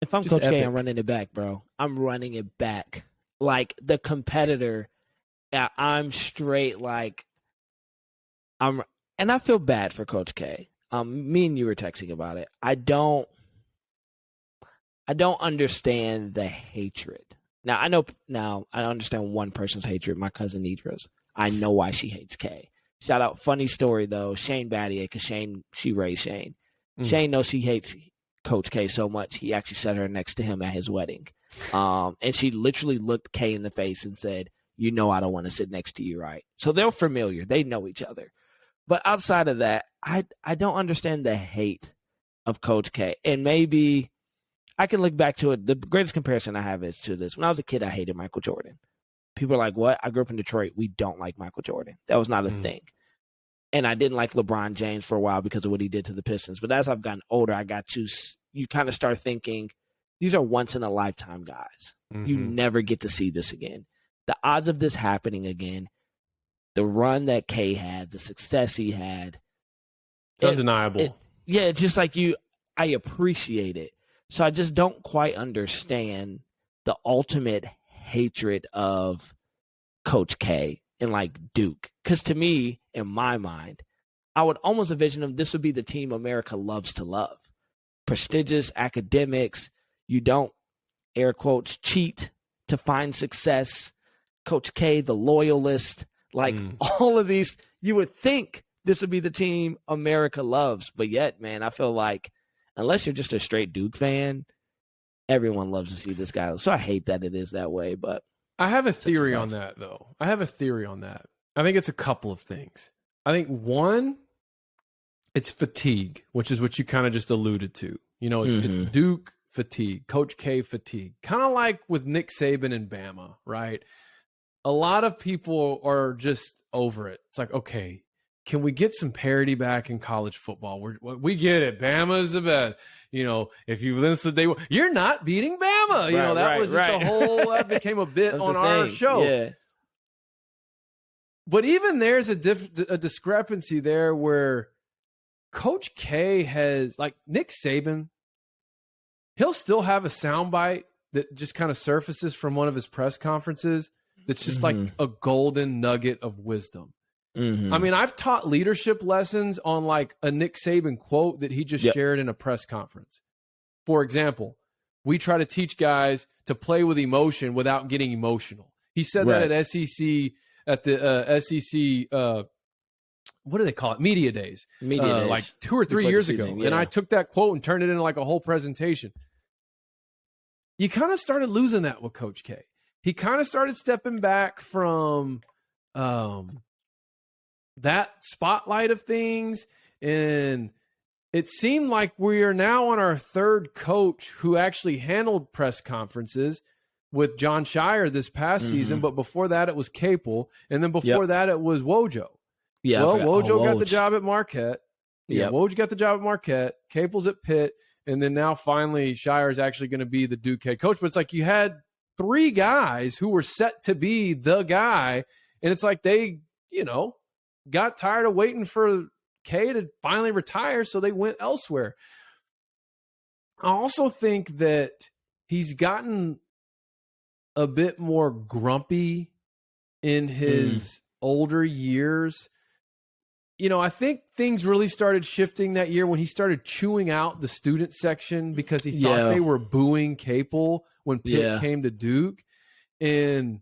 If I'm Coach K, I'm running it back, bro. I'm running it back. Like the competitor, I'm straight like and I feel bad for Coach K. Me and you were texting about it. I don't understand the hatred Now I understand one person's hatred. My cousin Nidra's. I know why she hates K. Shout out, funny story though. Shane Battier, because she raised Shane. Shane knows she hates Coach K so much he actually set her next to him at his wedding. And she literally looked K in the face and said, "You know I don't want to sit next to you, right?" So they're familiar. They know each other. But outside of that, I don't understand the hate of Coach K. And maybe I can look back to it. The greatest comparison I have is to this. When I was a kid, I hated Michael Jordan. People are like, what? I grew up in Detroit. We don't like Michael Jordan. That was not a thing. And I didn't like LeBron James for a while because of what he did to the Pistons. But as I've gotten older, you kind of start thinking, these are once-in-a-lifetime guys. You never get to see this again. The odds of this happening again, the run that K had, the success he had. It's undeniable. It's just like I appreciate it. So I just don't quite understand the ultimate hatred of Coach K and like Duke. Because to me, in my mind, I would almost envision this would be the team America loves to love. Prestigious academics. You don't, air quotes, cheat to find success. Coach K, the loyalist. Like all of these, you would think this would be the team America loves. But yet, man, I feel like unless you're just a straight Duke fan, everyone loves to see this guy. So I hate that it is that way. But I have a theory on that, though. I think it's a couple of things. I think one, it's fatigue, which is what you kind of just alluded to. You know, it's Duke fatigue, Coach K fatigue. Kind of like with Nick Saban and Bama, right? A lot of people are just over it. It's like, okay, can we get some parity back in college football? We get it. Bama is the best. You know, if you listen to you're not beating Bama. You know, that was just a whole, that became a bit on our show. Yeah. But even there's a discrepancy there where Coach K has, like Nick Saban, he'll still have a soundbite that just kind of surfaces from one of his press conferences that's just like a golden nugget of wisdom. I mean, I've taught leadership lessons on like a Nick Saban quote that he just shared in a press conference. For example, we try to teach guys to play with emotion without getting emotional. He said that at SEC, what do they call it? Media days. Like 2 or 3 years ago. And I took that quote and turned it into like a whole presentation. You kind of started losing that with Coach K. He kind of started stepping back from that spotlight of things. And it seemed like we are now on our third coach who actually handled press conferences with John Shire this past season. But before that, it was Capel. And then before that, it was Wojo. Yeah, well, Wojo got the job at Marquette. Woj got the job at Marquette. Capel's at Pitt. And then now finally Shire is actually going to be the Duke head coach. But it's like you had 3 guys who were set to be the guy. And it's like they, you know, got tired of waiting for K to finally retire. So they went elsewhere. I also think that he's gotten a bit more grumpy in his older years. You know, I think things really started shifting that year when he started chewing out the student section because he thought they were booing Capel when Pitt came to Duke. And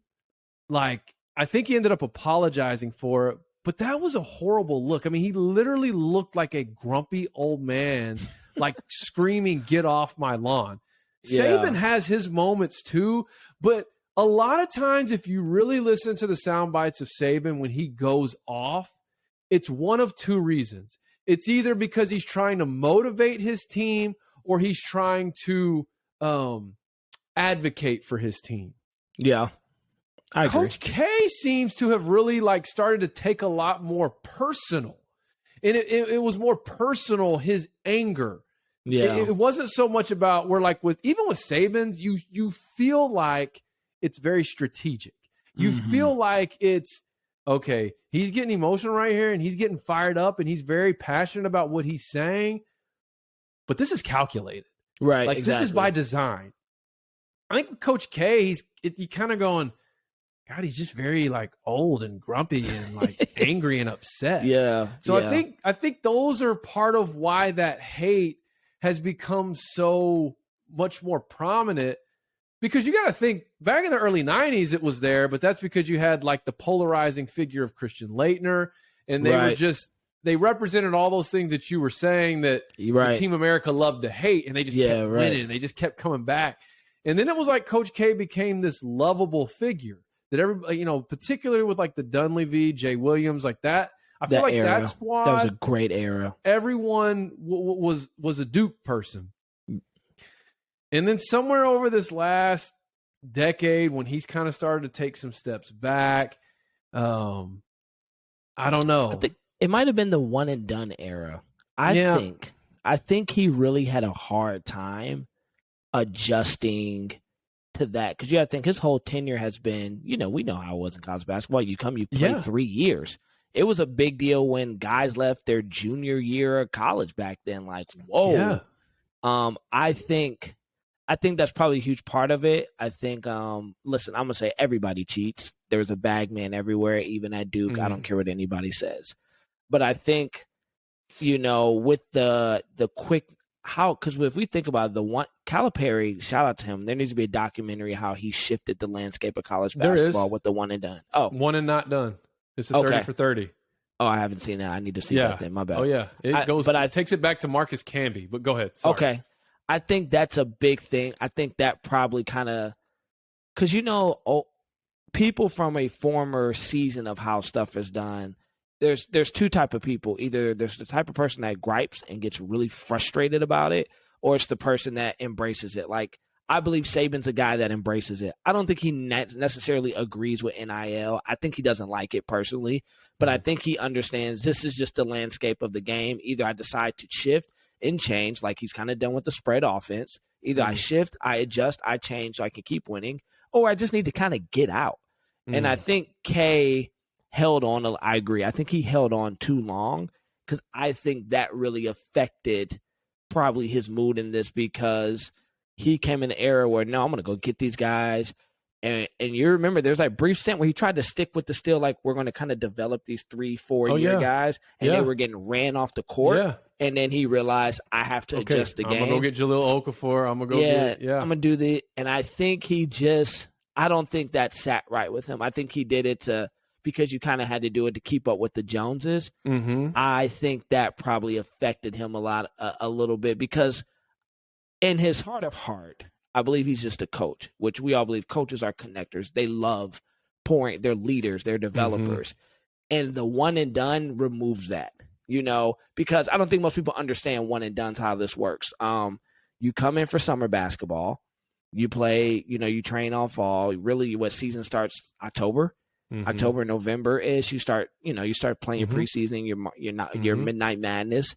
like, I think he ended up apologizing for it, but that was a horrible look. I mean, he literally looked like a grumpy old man, like screaming, "Get off my lawn." Saban has his moments too, but a lot of times if you really listen to the sound bites of Saban when he goes off, it's one of 2 reasons. It's either because he's trying to motivate his team or he's trying to advocate for his team. Yeah, I agree. Coach K seems to have really like started to take a lot more personal. And it was more personal, his anger. Yeah. It wasn't so much about even with Saban's, you feel like it's very strategic. You feel like it's, okay, he's getting emotional right here and he's getting fired up and he's very passionate about what he's saying. But this is calculated. Right. Like this is by design. I think with Coach K, you kind of going, God, he's just very like old and grumpy and like angry and upset. Yeah. So I think those are part of why that hate has become so much more prominent. because you got to think back in the early 90s, it was there, but that's because you had like the polarizing figure of Christian Laettner, and they were just, they represented all those things that you were saying that the Team America loved to hate, and they just kept winning. They just kept coming back. And then it was like Coach K became this lovable figure that everybody, you know, particularly with like the Dunleavy, Jay Williams, like that. I feel like that squad, that was a great era. Everyone was a Duke person. And then somewhere over this last decade, when he's kind of started to take some steps back, I don't know. I think it might have been the one and done era. I think he really had a hard time adjusting to that, because you got to think his whole tenure has been, you know, we know how it was in college basketball. You play 3 years. It was a big deal when guys left their junior year of college back then. Like, whoa. Yeah. I think that's probably a huge part of it. I think, listen, I'm gonna say everybody cheats. There's a bag man everywhere, even at Duke. I don't care what anybody says. But I think, you know, with the quick, because if we think about the one, Calipari, shout out to him, there needs to be a documentary how he shifted the landscape of college basketball with the one and done. Oh, one and not done. It's a 30 for 30. Oh, I haven't seen that. I need to see that then. My bad. Oh yeah, it takes it back to Marcus Camby. But go ahead. Sorry. Okay, I think that's a big thing. I think that probably kind of, because you know, people from a former season of how stuff is done. There's two type of people. Either there's the type of person that gripes and gets really frustrated about it, or it's the person that embraces it. Like, I believe Saban's a guy that embraces it. I don't think he necessarily agrees with NIL. I think he doesn't like it personally, but I think he understands this is just the landscape of the game. Either I decide to shift and change, like he's kind of done with the spread offense. Either I shift, I adjust, I change so I can keep winning, or I just need to kind of get out. And I think K held on. I agree. I think he held on too long, because I think that really affected probably his mood in this, because he came in an era where, no, I'm going to go get these guys. And you remember there's like brief stint where he tried to stick with the still, like, we're going to kind of develop these 3-4 year guys. And they were getting ran off the court. Yeah. And then he realized, I have to adjust the game. I'm going to go get Jahlil Okafor. I'm going to go I'm going to do the, and I think I don't think that sat right with him. I think he did it because you kind of had to do it to keep up with the Joneses. I think that probably affected him a little bit, because in his heart of heart, I believe he's just a coach, which we all believe coaches are connectors. They love pouring, they're leaders, they're developers. And the one and done removes that, you know, because I don't think most people understand one and done's how this works. You come in for summer basketball, you play, you know, you train all fall. Really, what season starts October, November-ish. You start playing your preseason, your Midnight Madness.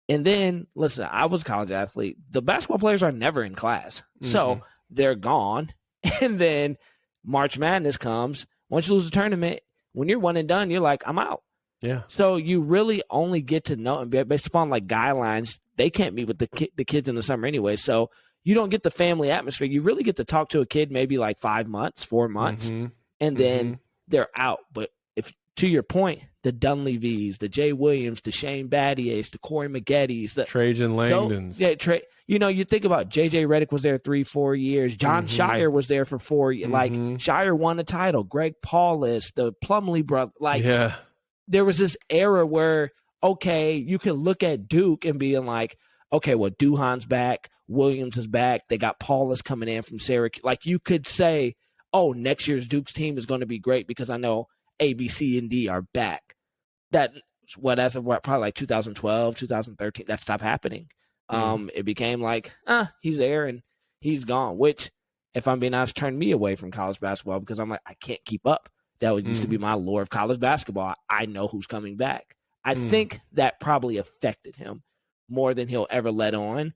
And then, listen, I was a college athlete. The basketball players are never in class. So they're gone. And then March Madness comes. Once you lose the tournament, when you're one and done, you're like, I'm out. Yeah. So you really only get to know, and based upon like guidelines, they can't meet with the kids in the summer anyway. So you don't get the family atmosphere. You really get to talk to a kid maybe like 4 months, and then they're out. But if, to your point, the Dunleavys, the Jay Williams, the Shane Battiers, the Corey Maggettys, the Trajan Langdons. You know, you think about J.J. Redick was there 3-4 years. John Shire was there for 4 years. Like, Shire won a title. Greg Paulus, the Plumlee brother. Like, there was this era where, okay, you can look at Duke and being like, okay, well, Duhan's back. Williams is back. They got Paulus coming in from Syracuse. Like, you could say, oh, next year's Duke's team is going to be great because I know A, B, C, and D are back. That's probably like 2012, 2013, that stopped happening. It became like, he's there and he's gone, which, if I'm being honest, turned me away from college basketball because I'm like, I can't keep up. That used to be my lore of college basketball. I know who's coming back. I think that probably affected him more than he'll ever let on.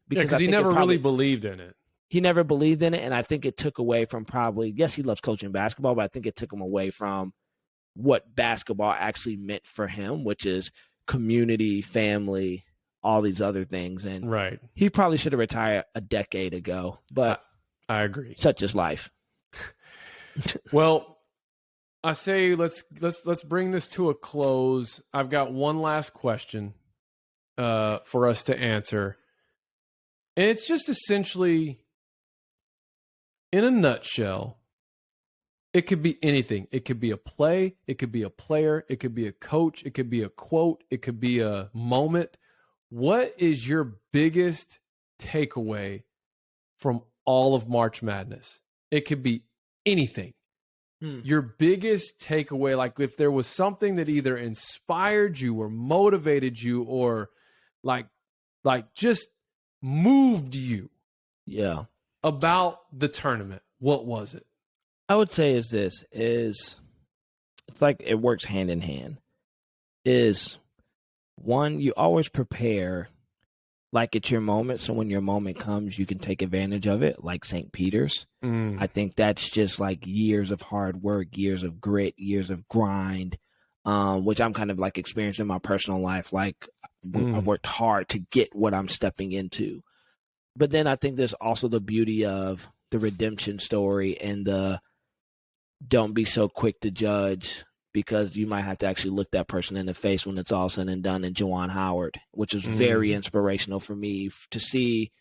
Because he never really believed in it. He never believed in it, and I think it took away from probably, yes, he loves coaching basketball, but I think it took him away from what basketball actually meant for him, which is community, family, all these other things. And he probably should have retired a decade ago, but I agree. Such is life. Well, I say let's bring this to a close. I've got one last question for us to answer. And it's just essentially, in a nutshell, it could be anything. It could be a play. It could be a player. It could be a coach. It could be a quote. It could be a moment. What is your biggest takeaway from all of March Madness? It could be anything. Your biggest takeaway, like if there was something that either inspired you or motivated you or like just moved you about the tournament, what was it? I would say it's like it works hand in hand. Is one, you always prepare like it's your moment, so when your moment comes, you can take advantage of it, like St. Peter's. I think that's just like years of hard work, years of grit, years of grind, which I'm kind of like experiencing in my personal life. Like I've worked hard to get what I'm stepping into. But then I think there's also the beauty of the redemption story and the don't be so quick to judge, because you might have to actually look that person in the face when it's all said and done. And Juwan Howard, which was very inspirational for me to see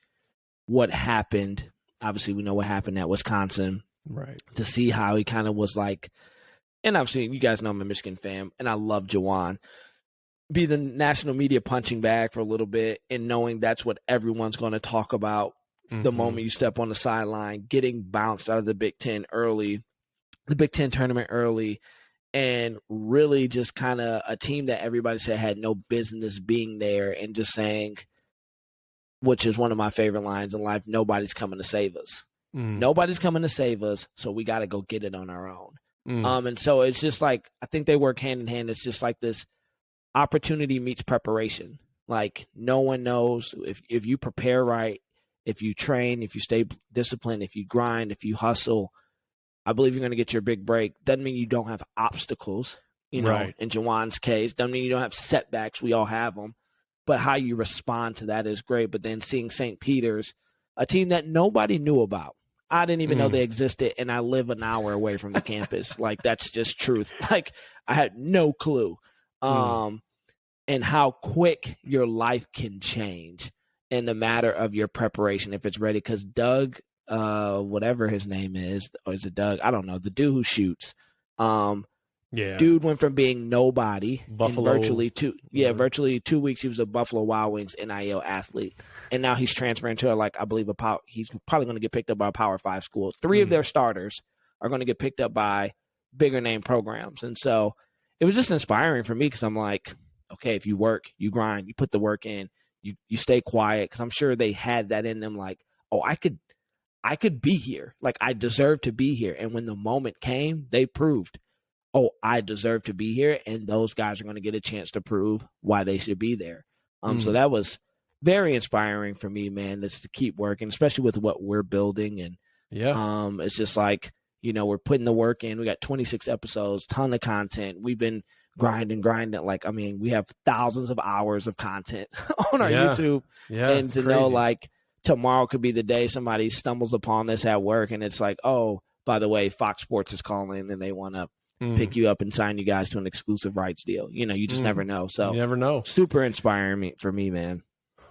what happened. Obviously, we know what happened at Wisconsin. Right. To see how he kind of was like, and obviously you guys know I'm a Michigan fan, and I love Juwan. Be the national media punching bag for a little bit and knowing that's what everyone's going to talk about the moment you step on the sideline, getting bounced out of the Big Ten early, the Big Ten tournament early, and really just kind of a team that everybody said had no business being there, and just saying, which is one of my favorite lines in life, nobody's coming to save us. Nobody's coming to save us, so we got to go get it on our own. And so it's just like, I think they work hand in hand. It's just like this opportunity meets preparation. Like no one knows if you prepare right, if you train, if you stay disciplined, if you grind, if you hustle, I believe you're going to get your big break. Doesn't mean you don't have obstacles, you know, Right. in Juwan's case. Doesn't mean you don't have setbacks. We all have them. But how you respond to that is great. But then seeing St. Peter's, a team that nobody knew about. I didn't even know they existed, and I live an hour away from the campus. Like, that's just truth. Like, I had no clue. And how quick your life can change in the matter of your preparation, if it's ready. Because Doug, whatever his name is, or is it Doug? I don't know. The dude who shoots. Dude went from being nobody Buffalo, in virtually 2 weeks. He was a Buffalo Wild Wings NIL athlete, and now he's transferring to he's probably going to get picked up by a Power 5 school. 3 of their starters are going to get picked up by bigger name programs, and so it was just inspiring for me, because I'm like, okay, if you work, you grind, you put the work in, you stay quiet, because I'm sure they had that in them, like, oh, I could be here, like I deserve to be here, and when the moment came, they proved, oh, I deserve to be here, and those guys are going to get a chance to prove why they should be there. So that was very inspiring for me, man, just to keep working, especially with what we're building. And it's just like, you know, we're putting the work in. We got 26 episodes, ton of content. We've been grinding. Like, I mean, we have thousands of hours of content on our YouTube. And to know, like, tomorrow could be the day somebody stumbles upon this at work, and it's like, oh, by the way, Fox Sports is calling, and they want to pick you up and sign you guys to an exclusive rights deal. You know, you just never know. So you never know. Super inspiring for me, man.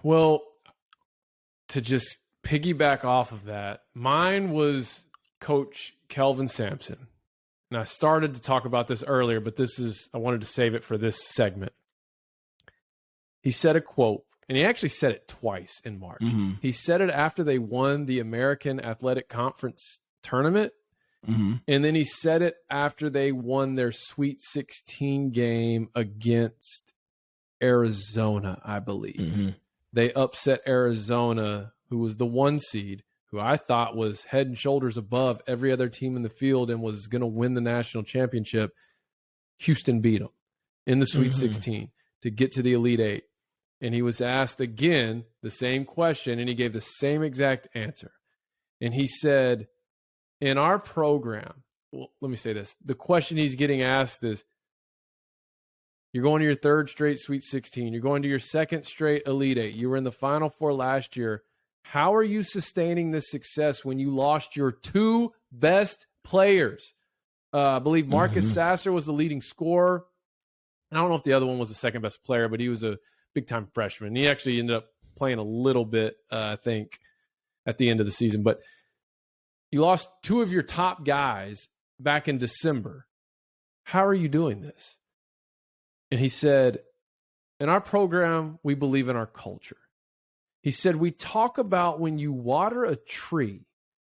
Well, to just piggyback off of that, mine was Coach Kelvin Sampson. And I started to talk about this earlier, but I wanted to save it for this segment. He said a quote, and he actually said it twice in March. He said it after they won the American Athletic Conference tournament. And then he said it after they won their Sweet 16 game against Arizona, I believe. They upset Arizona, who was the 1 seed, who I thought was head and shoulders above every other team in the field and was going to win the national championship. Houston beat them in the Sweet 16 to get to the Elite Eight. And he was asked again the same question, and he gave the same exact answer. And he said, in our program, well, let me say this. The question he's getting asked is, you're going to your 3rd straight Sweet 16. You're going to your 2nd straight Elite Eight. You were in the Final Four last year. How are you sustaining this success when you lost your 2 best players? I believe Marcus Sasser was the leading scorer. I don't know if the other one was the 2nd best player, but he was a big-time freshman. He actually ended up playing a little bit, I think, at the end of the season. But You lost 2 of your top guys back in December. How are you doing this? And he said, in our program, we believe in our culture. He said, we talk about when you water a tree,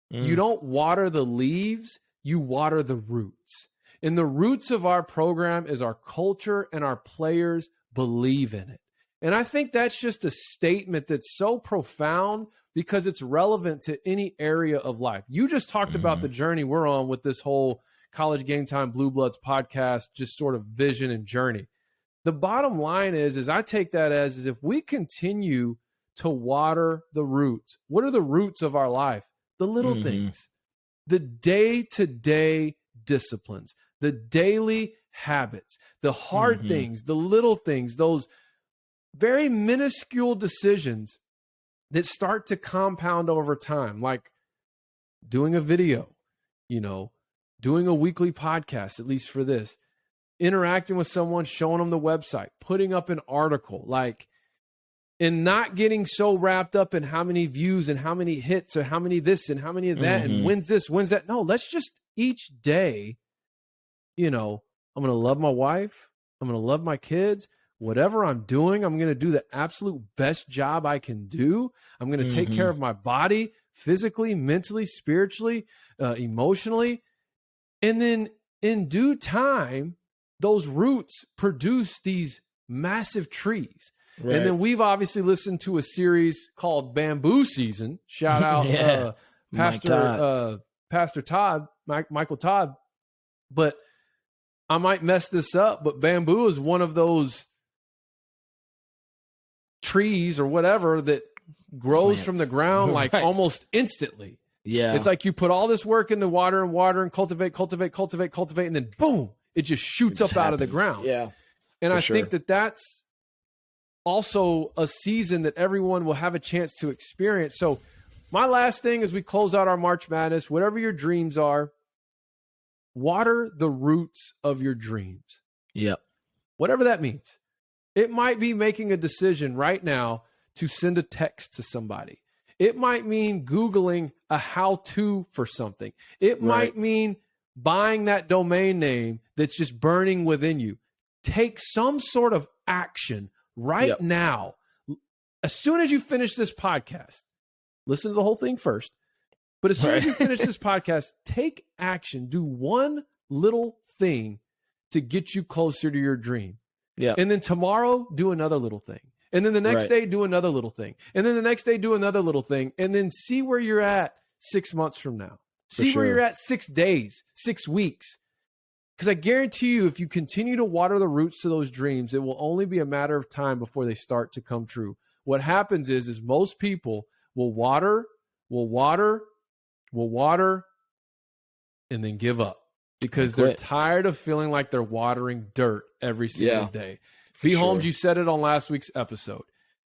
you don't water the leaves, you water the roots. And the roots of our program is our culture, and our players believe in it. And I think that's just a statement that's so profound because it's relevant to any area of life. You just talked about the journey we're on with this whole College Game Time Blue Bloods podcast, just sort of vision and journey. The bottom line is I take that as if we continue to water the roots. What are the roots of our life? The little things, the day-to-day disciplines, the daily habits, the hard things, the little things, those very minuscule decisions that start to compound over time, like doing a video, doing a weekly podcast, at least for this, interacting with someone, showing them the website, putting up an article, and not getting so wrapped up in how many views and how many hits or how many this and how many of that and when's this, when's that. No, let's just each day, I'm going to love my wife. I'm going to love my kids. Whatever I'm doing, I'm going to do the absolute best job I can do. I'm going to take care of my body physically, mentally, spiritually, emotionally. And then in due time, those roots produce these massive trees. Right. And then we've obviously listened to a series called Bamboo Season. Shout out Pastor Todd, Michael Todd. But I might mess this up, but bamboo is one of those trees or whatever that grows from the ground almost instantly. Yeah. It's like you put all this work into water and cultivate, and then boom, it just shoots up out of the ground. Yeah. And I think that that's also a season that everyone will have a chance to experience. So my last thing as we close out our March Madness, whatever your dreams are, water the roots of your dreams. Yep. Whatever that means. It might be making a decision right now to send a text to somebody. It might mean Googling a how-to for something. It might mean buying that domain name that's just burning within you. Take some sort of action right now. As soon as you finish this podcast, listen to the whole thing first. But as soon as you finish this podcast, take action. Do one little thing to get you closer to your dream. Yeah. And then tomorrow, do another little thing. And then the next day, do another little thing. And then the next day, do another little thing. And then see where you're at 6 months from now. See where you're at 6 days, 6 weeks. Because I guarantee you, if you continue to water the roots to those dreams, it will only be a matter of time before they start to come true. What happens is most people will water, and then give up because they're tired of feeling like they're watering dirt every single day. B. Holmes, you said it on last week's episode.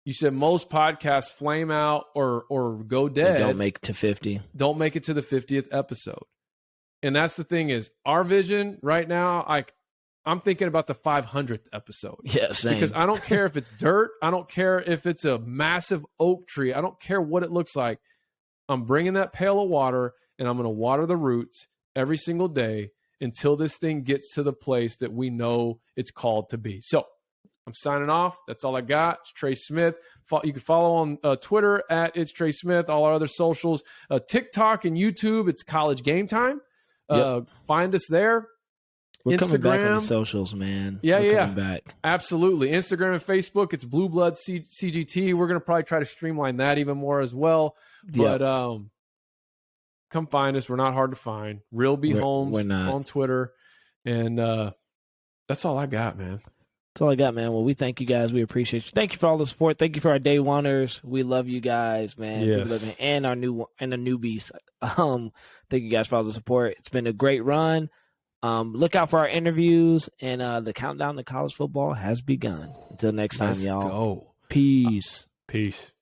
You said most podcasts flame out or go dead. They don't make it to 50. Don't make it to the 50th episode. And that's the thing is our vision right now, I'm thinking about the 500th episode. Yeah, same. Because I don't care if it's dirt. I don't care if it's a massive oak tree. I don't care what it looks like. I'm bringing that pail of water and I'm going to water the roots every single day until this thing gets to the place that we know it's called to be. So I'm signing off. That's all I got. It's Trey Smith. You can follow on Twitter at It's Trey Smith, all our other socials, TikTok and YouTube. It's College Game Time. Find us there. We're coming back on the socials, man. We're coming back. Absolutely. Instagram and Facebook, it's Blue Blood CGT. We're going to probably try to streamline that even more as well. But come find us. We're not hard to find. Real B Holmes on Twitter. And that's all I got, man. That's all I got, man. Well, we thank you guys. We appreciate you. Thank you for all the support. Thank you for our day oneers. We love you guys, man. Yes. And our newbies. Thank you guys for all the support. It's been a great run. Look out for our interviews, and the countdown to college football has begun. Until next time, y'all. Go. Peace. Peace.